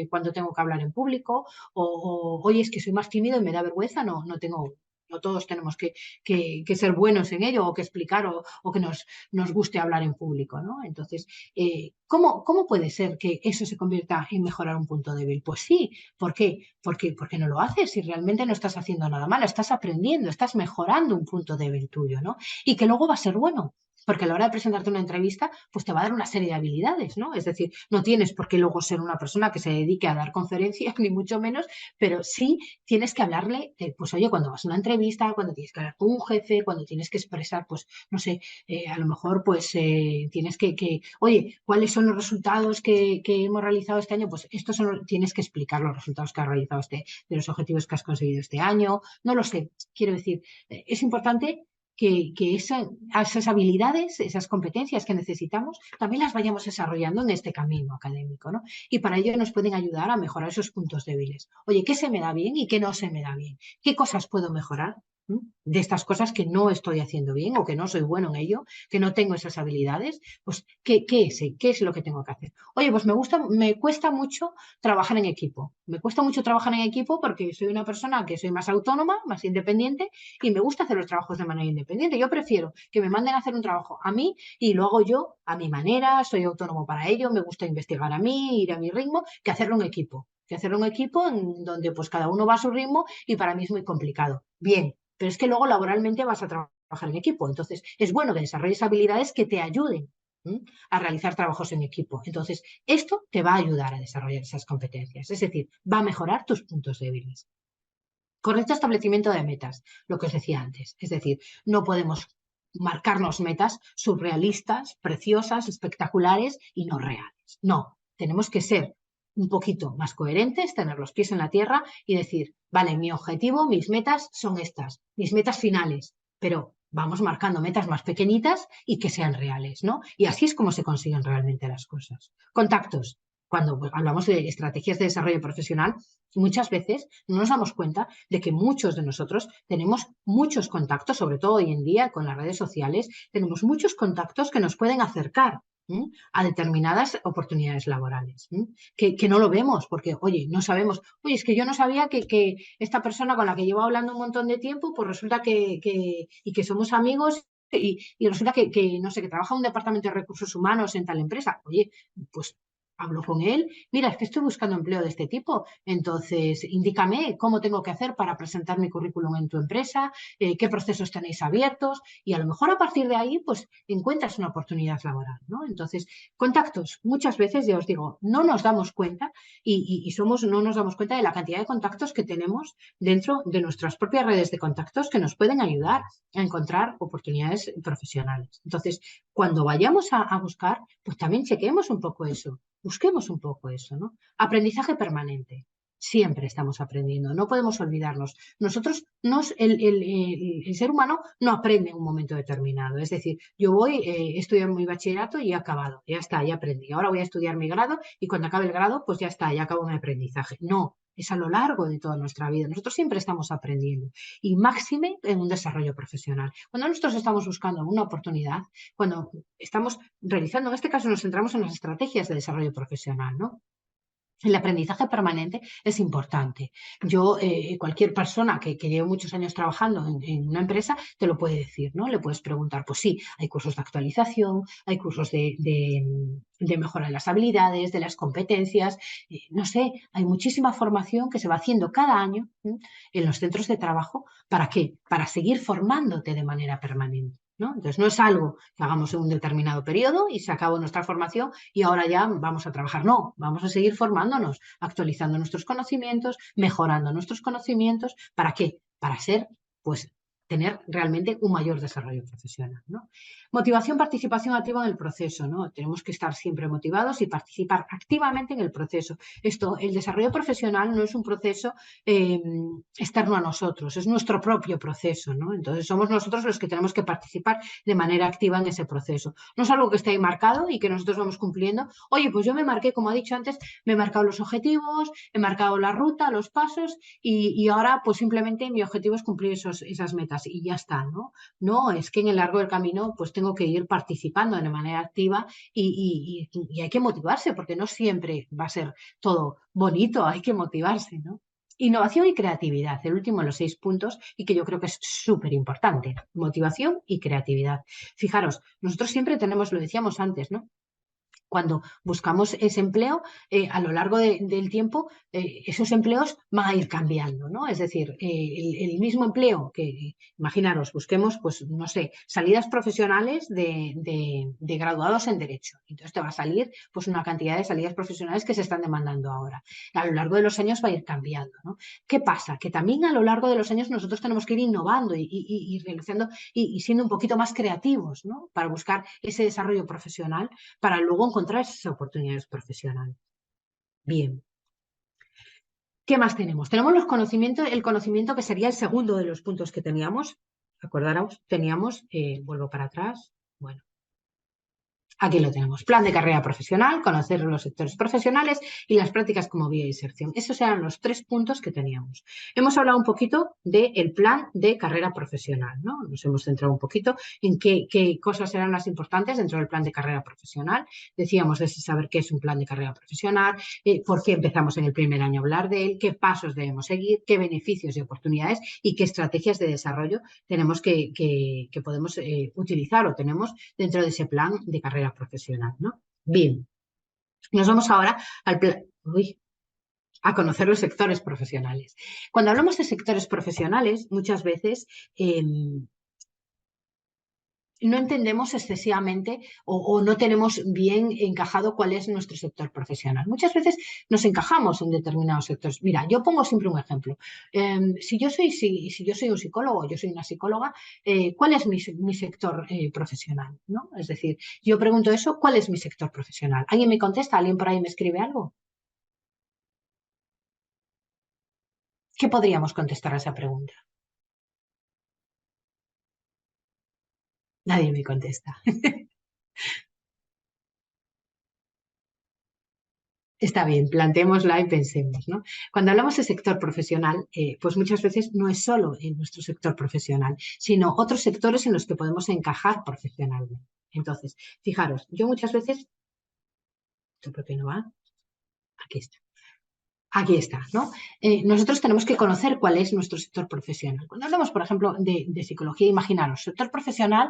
cuando tengo que hablar en público oye, es que soy más tímido y me da vergüenza, no todos tenemos que ser buenos en ello o que explicar o que nos guste hablar en público, ¿no? Entonces, ¿cómo puede ser que eso se convierta en mejorar un punto débil? Pues sí, ¿por qué? Porque no lo haces si realmente no estás haciendo nada malo, estás aprendiendo, estás mejorando un punto débil tuyo, ¿no? Y que luego va a ser bueno. Porque a la hora de presentarte una entrevista, pues te va a dar una serie de habilidades, ¿no? Es decir, no tienes por qué luego ser una persona que se dedique a dar conferencias, ni mucho menos, pero sí tienes que hablarle, pues oye, cuando vas a una entrevista, cuando tienes que hablar con un jefe, cuando tienes que expresar, pues, no sé, a lo mejor, pues, tienes oye, ¿cuáles son los resultados que hemos realizado este año? Pues tienes que explicar los resultados que has realizado de los objetivos que has conseguido este año, no lo sé, quiero decir, es importante esas habilidades, esas competencias que necesitamos, también las vayamos desarrollando en este camino académico, ¿no? Y para ello nos pueden ayudar a mejorar esos puntos débiles. Oye, ¿qué se me da bien y qué no se me da bien? ¿Qué cosas puedo mejorar? De estas cosas que no estoy haciendo bien o que no soy bueno en ello, que no tengo esas habilidades, pues ¿qué es lo que tengo que hacer? Oye, pues me cuesta mucho trabajar en equipo. Me cuesta mucho trabajar en equipo porque soy una persona que soy más autónoma, más independiente y me gusta hacer los trabajos de manera independiente. Yo prefiero que me manden a hacer un trabajo a mí y lo hago yo a mi manera, soy autónomo para ello, me gusta investigar a mí, ir a mi ritmo, que hacerlo en equipo. Que hacerlo en equipo en donde pues cada uno va a su ritmo y para mí es muy complicado. Bien, pero es que luego laboralmente vas a trabajar en equipo. Entonces, es bueno que desarrolles habilidades que te ayuden a realizar trabajos en equipo. Entonces, esto te va a ayudar a desarrollar esas competencias. Es decir, va a mejorar tus puntos débiles. Correcto establecimiento de metas, lo que os decía antes. Es decir, no podemos marcarnos metas surrealistas, preciosas, espectaculares y no reales. No, tenemos que ser un poquito más coherentes, tener los pies en la tierra y decir, vale, mi objetivo, mis metas son estas, mis metas finales, pero vamos marcando metas más pequeñitas y que sean reales, ¿no? Y así es como se consiguen realmente las cosas. Contactos. Cuando hablamos de estrategias de desarrollo profesional, muchas veces no nos damos cuenta de que muchos de nosotros tenemos muchos contactos, sobre todo hoy en día con las redes sociales, tenemos muchos contactos que nos pueden acercar a determinadas oportunidades laborales, que no lo vemos porque, oye, no sabemos, oye, es que yo no sabía que esta persona con la que llevo hablando un montón de tiempo, pues resulta y que somos amigos y resulta no sé, que trabaja en un departamento de recursos humanos en tal empresa. Oye, pues hablo con él, mira, es que estoy buscando empleo de este tipo, entonces indícame cómo tengo que hacer para presentar mi currículum en tu empresa, qué procesos tenéis abiertos y a lo mejor a partir de ahí pues encuentras una oportunidad laboral, ¿no? Entonces, contactos, muchas veces, ya os digo, no nos damos cuenta no nos damos cuenta de la cantidad de contactos que tenemos dentro de nuestras propias redes de contactos que nos pueden ayudar a encontrar oportunidades profesionales. Entonces, cuando vayamos a buscar, pues también chequemos un poco eso. Busquemos un poco eso, ¿no? Aprendizaje permanente. Siempre estamos aprendiendo, no podemos olvidarnos. Nosotros, el ser humano no aprende en un momento determinado. Es decir, yo estudio mi bachillerato y he acabado, ya está, ya aprendí. Ahora voy a estudiar mi grado y cuando acabe el grado, pues ya está, ya acabo mi aprendizaje. No, es a lo largo de toda nuestra vida. Nosotros siempre estamos aprendiendo y máxime en un desarrollo profesional. Cuando nosotros estamos buscando una oportunidad, cuando estamos realizando, en este caso nos centramos en las estrategias de desarrollo profesional, ¿no? El aprendizaje permanente es importante. Cualquier persona que lleve muchos años trabajando en una empresa te lo puede decir, ¿no? Le puedes preguntar, pues sí, hay cursos de actualización, hay cursos de mejora de las habilidades, de las competencias, no sé, hay muchísima formación que se va haciendo cada año en los centros de trabajo. ¿Para qué? Para seguir formándote de manera permanente. ¿No? Entonces, no es algo que hagamos en un determinado periodo y se acabó nuestra formación y ahora ya vamos a trabajar. No, vamos a seguir formándonos, actualizando nuestros conocimientos, mejorando nuestros conocimientos. ¿Para qué? Para ser, pues, tener realmente un mayor desarrollo profesional, ¿no? Motivación, participación activa en el proceso, ¿no? Tenemos que estar siempre motivados y participar activamente en el proceso. El desarrollo profesional no es un proceso externo a nosotros, es nuestro propio proceso, ¿no? Entonces somos nosotros los que tenemos que participar de manera activa en ese proceso. No es algo que esté ahí marcado y que nosotros vamos cumpliendo. Oye, pues yo me marqué, como ha dicho antes, me he marcado los objetivos, he marcado la ruta, los pasos y ahora pues simplemente mi objetivo es cumplir esas metas y ya está, ¿no? No, es que en el largo del camino pues tengo que ir participando de manera activa y hay que motivarse porque no siempre va a ser todo bonito, hay que motivarse, ¿no? Innovación y creatividad, el último de los 6 puntos y que yo creo que es súper importante. Motivación y creatividad. Fijaros, nosotros siempre tenemos, lo decíamos antes, ¿no? Cuando buscamos ese empleo, a lo largo del tiempo, esos empleos van a ir cambiando, ¿no? Es decir, el mismo empleo que, imaginaros, busquemos, pues, no sé, salidas profesionales de graduados en Derecho. Entonces te va a salir, pues, una cantidad de salidas profesionales que se están demandando ahora. A lo largo de los años va a ir cambiando, ¿no? ¿Qué pasa? Que también a lo largo de los años nosotros tenemos que ir innovando y realizando y siendo un poquito más creativos, ¿no? Para buscar ese desarrollo profesional para luego encontrar esas oportunidades profesionales. Bien. ¿Qué más tenemos? Tenemos el conocimiento que sería el segundo de los puntos que teníamos. Acordaros, teníamos, vuelvo para atrás, bueno, aquí lo tenemos. Plan de carrera profesional, conocer los sectores profesionales y las prácticas como vía de inserción. Esos eran los 3 puntos que teníamos. Hemos hablado un poquito del plan de carrera profesional, ¿no? Nos hemos centrado un poquito en qué cosas eran las importantes dentro del plan de carrera profesional. Decíamos de saber qué es un plan de carrera profesional, por qué empezamos en el primer año a hablar de él, qué pasos debemos seguir, qué beneficios y oportunidades y qué estrategias de desarrollo tenemos que podemos utilizar o tenemos dentro de ese plan de carrera profesional, ¿no? Bien, nos vamos ahora a conocer los sectores profesionales. Cuando hablamos de sectores profesionales, muchas veces no entendemos excesivamente o no tenemos bien encajado cuál es nuestro sector profesional. Muchas veces nos encajamos en determinados sectores. Mira, yo pongo siempre un ejemplo. Si yo soy un psicólogo, yo soy una psicóloga, ¿cuál es mi sector profesional? ¿No? Es decir, yo pregunto eso, ¿cuál es mi sector profesional? ¿Alguien me contesta? ¿Alguien por ahí me escribe algo? ¿Qué podríamos contestar a esa pregunta? Nadie me contesta. Está bien, planteémosla y pensemos, ¿no? Cuando hablamos de sector profesional, pues muchas veces no es solo en nuestro sector profesional, sino otros sectores en los que podemos encajar profesionalmente. Entonces, fijaros, yo muchas veces, ¿esto por qué no va? Aquí está. Aquí está, ¿no? Nosotros tenemos que conocer cuál es nuestro sector profesional. Cuando hablamos, por ejemplo, de psicología, imaginaros, sector profesional,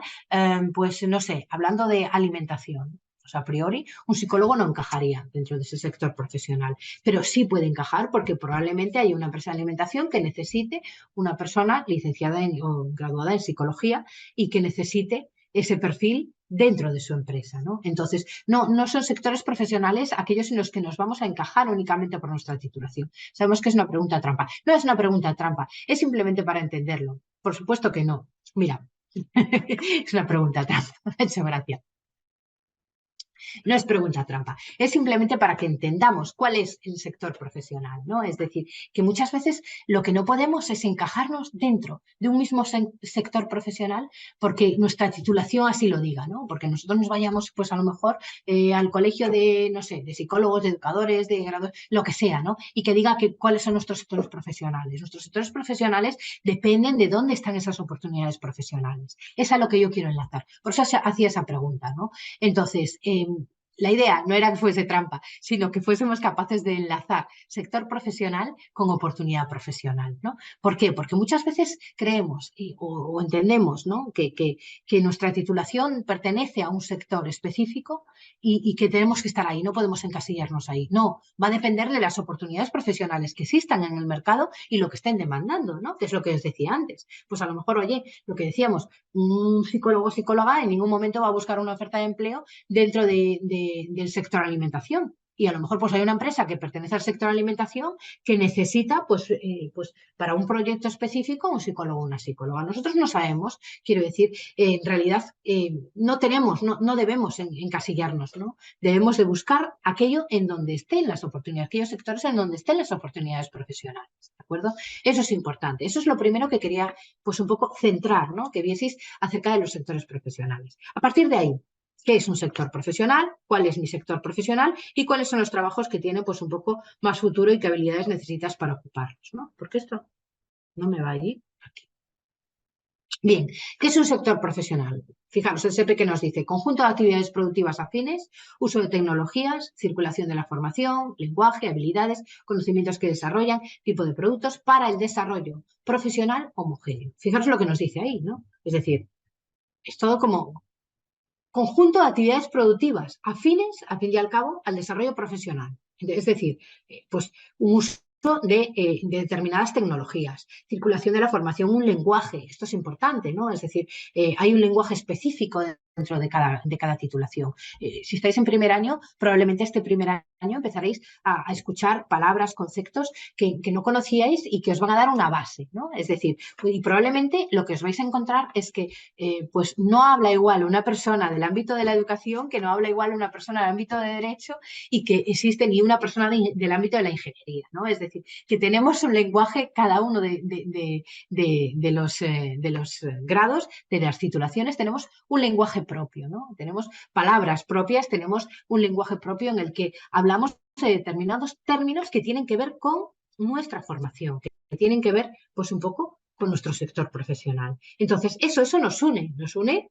pues no sé, hablando de alimentación. O sea, a priori, un psicólogo no encajaría dentro de ese sector profesional, pero sí puede encajar porque probablemente hay una empresa de alimentación que necesite una persona licenciada o graduada en psicología y que necesite ese perfil dentro de su empresa, ¿no? Entonces, no son sectores profesionales aquellos en los que nos vamos a encajar únicamente por nuestra titulación. Sabemos que es una pregunta trampa. No es una pregunta trampa, es simplemente para entenderlo. Por supuesto que no. Mira, es una pregunta trampa. Me ha hecho gracia. No es pregunta trampa, es simplemente para que entendamos cuál es el sector profesional, ¿no? Es decir, que muchas veces lo que no podemos es encajarnos dentro de un mismo sector profesional porque nuestra titulación así lo diga, ¿no? Porque nosotros nos vayamos, pues a lo mejor al colegio de, no sé, de psicólogos, de educadores, de graduados, lo que sea, ¿no? Y que diga cuáles son nuestros sectores profesionales. Nuestros sectores profesionales dependen de dónde están esas oportunidades profesionales. Es a lo que yo quiero enlazar. Por eso hacía esa pregunta, ¿no? Entonces, la idea no era que fuese trampa, sino que fuésemos capaces de enlazar sector profesional con oportunidad profesional, ¿no? ¿Por qué? Porque muchas veces creemos o entendemos, ¿no? que nuestra titulación pertenece a un sector específico y que tenemos que estar ahí, no podemos encasillarnos ahí. No, va a depender de las oportunidades profesionales que existan en el mercado y lo que estén demandando, ¿no? Que es lo que os decía antes. Pues a lo mejor, oye, lo que decíamos, un psicólogo o psicóloga en ningún momento va a buscar una oferta de empleo dentro del sector alimentación. y a lo mejor pues hay una empresa que pertenece al sector alimentación que necesita pues para un proyecto específico un psicólogo o una psicóloga. Nosotros no sabemos, quiero decir, en realidad no tenemos, no debemos encasillarnos, ¿no? Debemos de buscar aquello en donde estén las oportunidades, aquellos sectores en donde estén las oportunidades profesionales, ¿de acuerdo? Eso es importante. Eso es lo primero que quería pues un poco centrar, ¿no? Que vieseis acerca de los sectores profesionales. A partir de ahí, ¿qué es un sector profesional? ¿Cuál es mi sector profesional? ¿Y cuáles son los trabajos que tienen pues un poco más futuro y qué habilidades necesitas para ocuparlos, ¿no? Porque esto no me va allí. Bien, ¿qué es un sector profesional? Fijaros, el SEPE que nos dice conjunto de actividades productivas afines, uso de tecnologías, circulación de la formación, lenguaje, habilidades, conocimientos que desarrollan, tipo de productos para el desarrollo profesional homogéneo. Fijaros lo que nos dice ahí, ¿no? Es decir, es todo como conjunto de actividades productivas afines, al fin y al cabo, al desarrollo profesional. Es decir, pues un uso de determinadas tecnologías, circulación de la formación, un lenguaje, esto es importante, ¿no? Es decir, hay un lenguaje específico dentro de cada titulación. Si estáis en primer año, probablemente este primer año empezaréis a escuchar palabras, conceptos que no conocíais y que os van a dar una base, ¿no? Es decir, y probablemente lo que os vais a encontrar es que pues no habla igual una persona del ámbito de la educación que no habla igual una persona del ámbito de derecho y que existe ni una persona del ámbito de la ingeniería, ¿no? Es decir, que tenemos un lenguaje cada uno de los grados, de las titulaciones, tenemos un lenguaje propio, ¿no? Tenemos palabras propias, tenemos un lenguaje propio en el que hablamos de determinados términos que tienen que ver con nuestra formación, que tienen que ver pues un poco con nuestro sector profesional. Entonces, eso nos une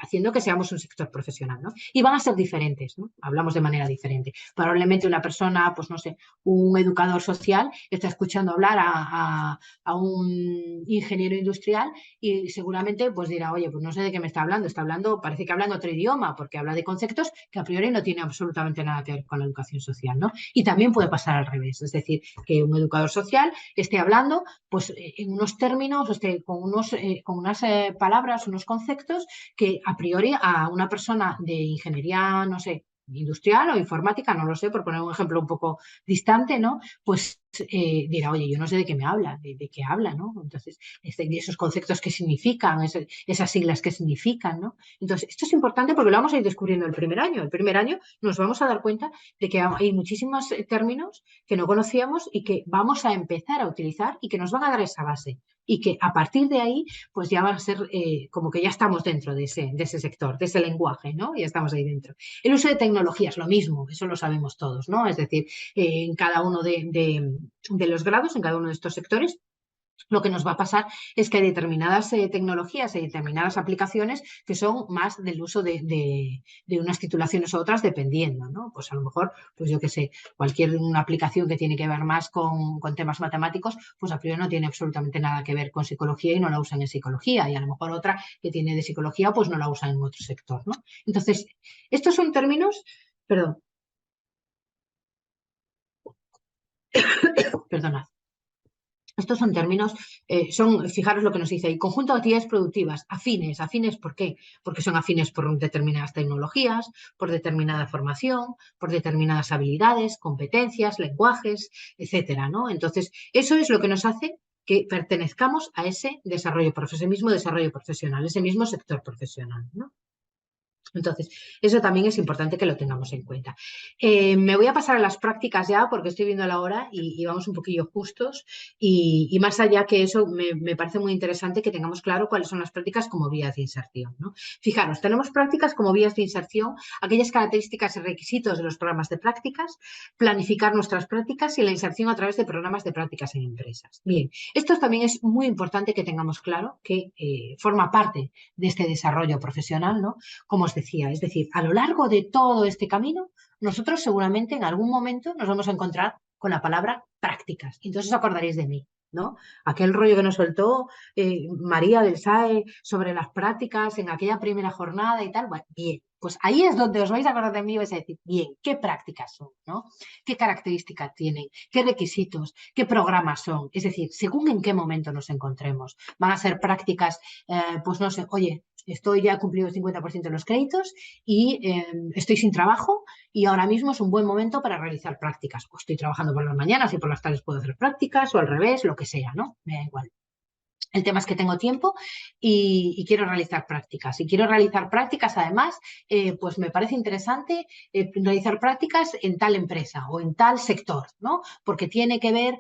haciendo que seamos un sector profesional, ¿no? Y van a ser diferentes, ¿no? Hablamos de manera diferente. Probablemente una persona, pues no sé, un educador social está escuchando hablar a un ingeniero industrial y seguramente pues dirá, oye, pues no sé de qué me está hablando, parece que habla en otro idioma, porque habla de conceptos que a priori no tienen absolutamente nada que ver con la educación social, ¿no? Y también puede pasar al revés, es decir, que un educador social esté hablando pues en unos términos, con unas palabras, unos conceptos que a priori a una persona de ingeniería, no sé, industrial o informática, no lo sé, por poner un ejemplo un poco distante, ¿no? Pues dirá, oye, yo no sé de qué me habla, de qué habla, ¿no? Entonces, esos conceptos que significan, esas siglas que significan, ¿no? Entonces, esto es importante porque lo vamos a ir descubriendo el primer año. El primer año nos vamos a dar cuenta de que hay muchísimos términos que no conocíamos y que vamos a empezar a utilizar y que nos van a dar esa base. Y que a partir de ahí, pues ya va a ser como que ya estamos dentro de ese sector, de ese lenguaje, ¿no? Ya estamos ahí dentro. El uso de tecnologías, lo mismo, eso lo sabemos todos, ¿no? Es decir, en cada uno de los grados, en cada uno de estos sectores, lo que nos va a pasar es que hay determinadas tecnologías y determinadas aplicaciones que son más del uso de unas titulaciones u otras dependiendo, ¿no? Pues a lo mejor, pues yo qué sé, cualquier una aplicación que tiene que ver más con temas matemáticos, pues a priori no tiene absolutamente nada que ver con psicología y no la usan en psicología. Y a lo mejor otra que tiene de psicología, pues no la usan en otro sector, ¿no? Entonces, estos son términos, perdón, perdonad. Estos son términos, fijaros lo que nos dice ahí, conjunto de actividades productivas, afines. ¿Afines por qué? Porque son afines por determinadas tecnologías, por determinada formación, por determinadas habilidades, competencias, lenguajes, etcétera, ¿no? Entonces, eso es lo que nos hace que pertenezcamos a ese desarrollo, ese mismo desarrollo profesional, ese mismo sector profesional, ¿no? Entonces, eso también es importante que lo tengamos en cuenta. Me voy a pasar a las prácticas ya porque estoy viendo la hora y vamos un poquillo justos y más allá que eso me parece muy interesante que tengamos claro cuáles son las prácticas como vías de inserción, ¿no? Fijaros, tenemos prácticas como vías de inserción, aquellas características y requisitos de los programas de prácticas, planificar nuestras prácticas y la inserción a través de programas de prácticas en empresas. Bien, esto también es muy importante que tengamos claro que forma parte de este desarrollo profesional, ¿no? Como os decía, es decir, a lo largo de todo este camino, nosotros seguramente en algún momento nos vamos a encontrar con la palabra prácticas. Entonces os acordaréis de mí, ¿no? Aquel rollo que nos soltó María del SAE sobre las prácticas en aquella primera jornada y tal. Bueno, bien, pues ahí es donde os vais a acordar de mí y vais a decir, bien, ¿qué prácticas son? ¿No? ¿Qué características tienen? ¿Qué requisitos? ¿Qué programas son? Es decir, según en qué momento nos encontremos. Van a ser prácticas, pues no sé, oye, estoy ya cumplido el 50% de los créditos y estoy sin trabajo y ahora mismo es un buen momento para realizar prácticas. O estoy trabajando por las mañanas y por las tardes puedo hacer prácticas o al revés, lo que sea, ¿no? Me da igual. El tema es que tengo tiempo y quiero realizar prácticas. Y quiero realizar prácticas, además, pues me parece interesante realizar prácticas en tal empresa o en tal sector, ¿no? Porque tiene que ver,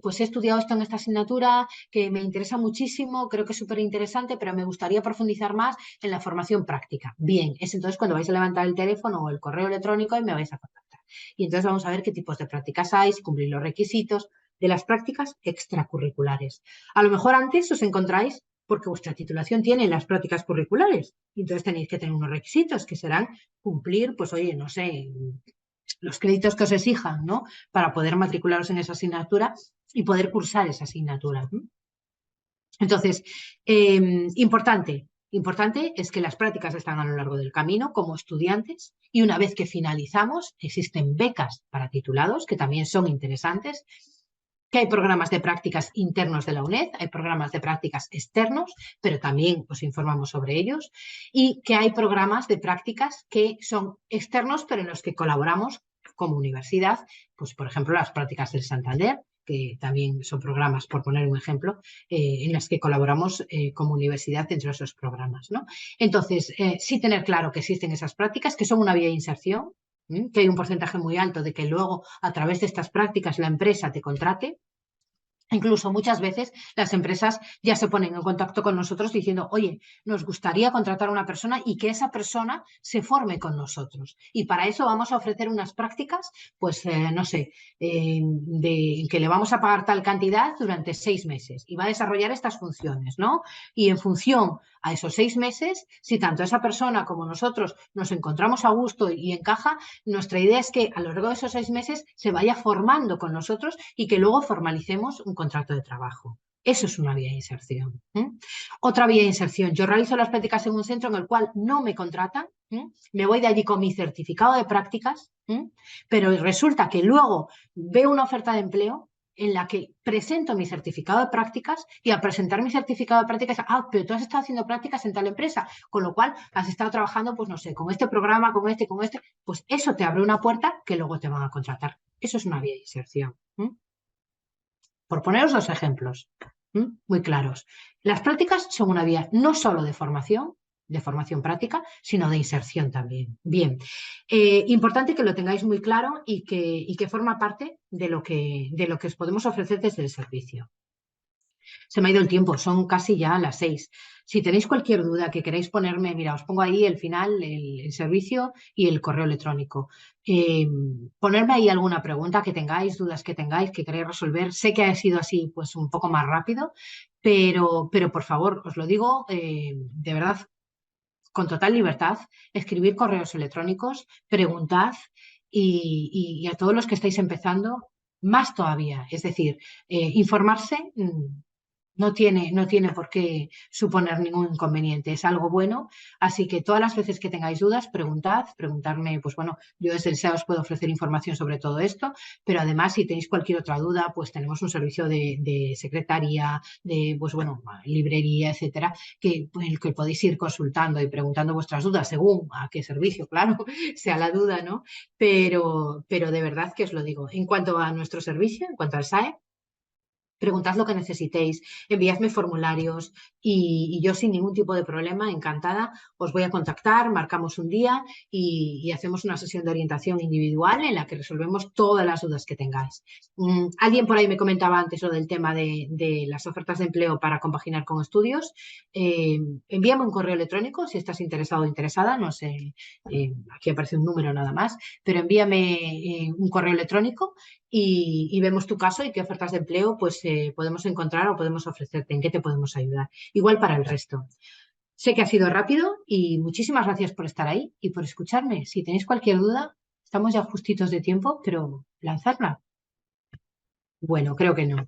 pues he estudiado esto en esta asignatura que me interesa muchísimo, creo que es súper interesante, pero me gustaría profundizar más en la formación práctica. Bien, es entonces cuando vais a levantar el teléfono o el correo electrónico y me vais a contactar. Y entonces vamos a ver qué tipos de prácticas hay, si cumplís los requisitos de las prácticas extracurriculares. A lo mejor antes os encontráis porque vuestra titulación tiene las prácticas curriculares. Y entonces tenéis que tener unos requisitos que serán cumplir, pues oye, no sé, los créditos que os exijan, ¿no? Para poder matricularos en esa asignatura y poder cursar esa asignatura. ¿No? Entonces, importante es que las prácticas están a lo largo del camino como estudiantes y una vez que finalizamos existen becas para titulados que también son interesantes, que hay programas de prácticas internos de la UNED, hay programas de prácticas externos, pero también os informamos sobre ellos, y que hay programas de prácticas que son externos, pero en los que colaboramos como universidad, pues por ejemplo las prácticas del Santander, que también son programas, por poner un ejemplo, en las que colaboramos como universidad dentro de esos programas, ¿no? Entonces, sí tener claro que existen esas prácticas, que son una vía de inserción, que hay un porcentaje muy alto de que luego a través de estas prácticas la empresa te contrate. Incluso muchas veces las empresas ya se ponen en contacto con nosotros diciendo, oye, nos gustaría contratar a una persona y que esa persona se forme con nosotros. Y para eso vamos a ofrecer unas prácticas, pues no sé, de que le vamos a pagar tal cantidad durante 6 meses y va a desarrollar estas funciones, ¿no? Y en función a esos 6 meses, si tanto esa persona como nosotros nos encontramos a gusto y encaja, nuestra idea es que a lo largo de esos 6 meses se vaya formando con nosotros y que luego formalicemos un contrato de trabajo. Eso es una vía de inserción. Otra vía de inserción. Yo realizo las prácticas en un centro en el cual no me contratan, me voy de allí con mi certificado de prácticas, pero resulta que luego veo una oferta de empleo en la que presento mi certificado de prácticas y al presentar mi certificado de prácticas, pero tú has estado haciendo prácticas en tal empresa, con lo cual has estado trabajando, pues no sé, con este programa, con este, pues eso te abre una puerta que luego te van a contratar. Eso es una vía de inserción. Por poneros dos ejemplos muy claros. Las prácticas son una vía no solo de formación práctica, sino de inserción también. Bien, importante que lo tengáis muy claro y que forma parte de lo que os podemos ofrecer desde el servicio. Se me ha ido el tiempo, son casi ya las 6. Si tenéis cualquier duda que queráis ponerme, mira, os pongo ahí el final, el servicio y el correo electrónico. Ponerme ahí alguna pregunta que tengáis, dudas que tengáis, que queráis resolver. Sé que ha sido así, pues un poco más rápido, pero por favor, os lo digo de verdad, con total libertad, escribir correos electrónicos, preguntad y a todos los que estáis empezando, más todavía. Es decir, informarse. No tiene por qué suponer ningún inconveniente, es algo bueno. Así que todas las veces que tengáis dudas, preguntarme, pues bueno, yo desde el SEA os puedo ofrecer información sobre todo esto, pero además si tenéis cualquier otra duda, pues tenemos un servicio de secretaría, de, pues bueno, librería, etcétera, que podéis ir consultando y preguntando vuestras dudas según a qué servicio, claro, sea la duda, ¿no? Pero de verdad que os lo digo. En cuanto a nuestro servicio, en cuanto al SAE, preguntad lo que necesitéis, enviadme formularios y yo sin ningún tipo de problema, encantada, os voy a contactar, marcamos un día y hacemos una sesión de orientación individual en la que resolvemos todas las dudas que tengáis. Alguien por ahí me comentaba antes lo del tema de las ofertas de empleo para compaginar con estudios. Envíame un correo electrónico si estás interesado o interesada, no sé, aquí aparece un número nada más, pero envíame un correo electrónico y vemos tu caso y qué ofertas de empleo pues podemos encontrar o podemos ofrecerte, en qué te podemos ayudar. Igual para el resto. Sé que ha sido rápido y muchísimas gracias por estar ahí y por escucharme. Si tenéis cualquier duda, estamos ya justitos de tiempo, pero lanzadla. Bueno, creo que no.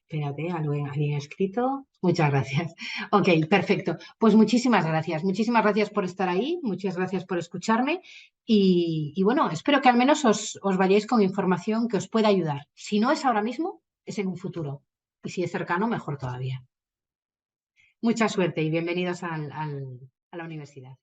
Espérate, alguien ha escrito. Muchas gracias. Ok, perfecto. Pues muchísimas gracias. Muchísimas gracias por estar ahí. Muchas gracias por escucharme. Y bueno, espero que al menos os vayáis con información que os pueda ayudar. Si no es ahora mismo, es en un futuro. y si es cercano, mejor todavía. Mucha suerte y bienvenidos a la universidad.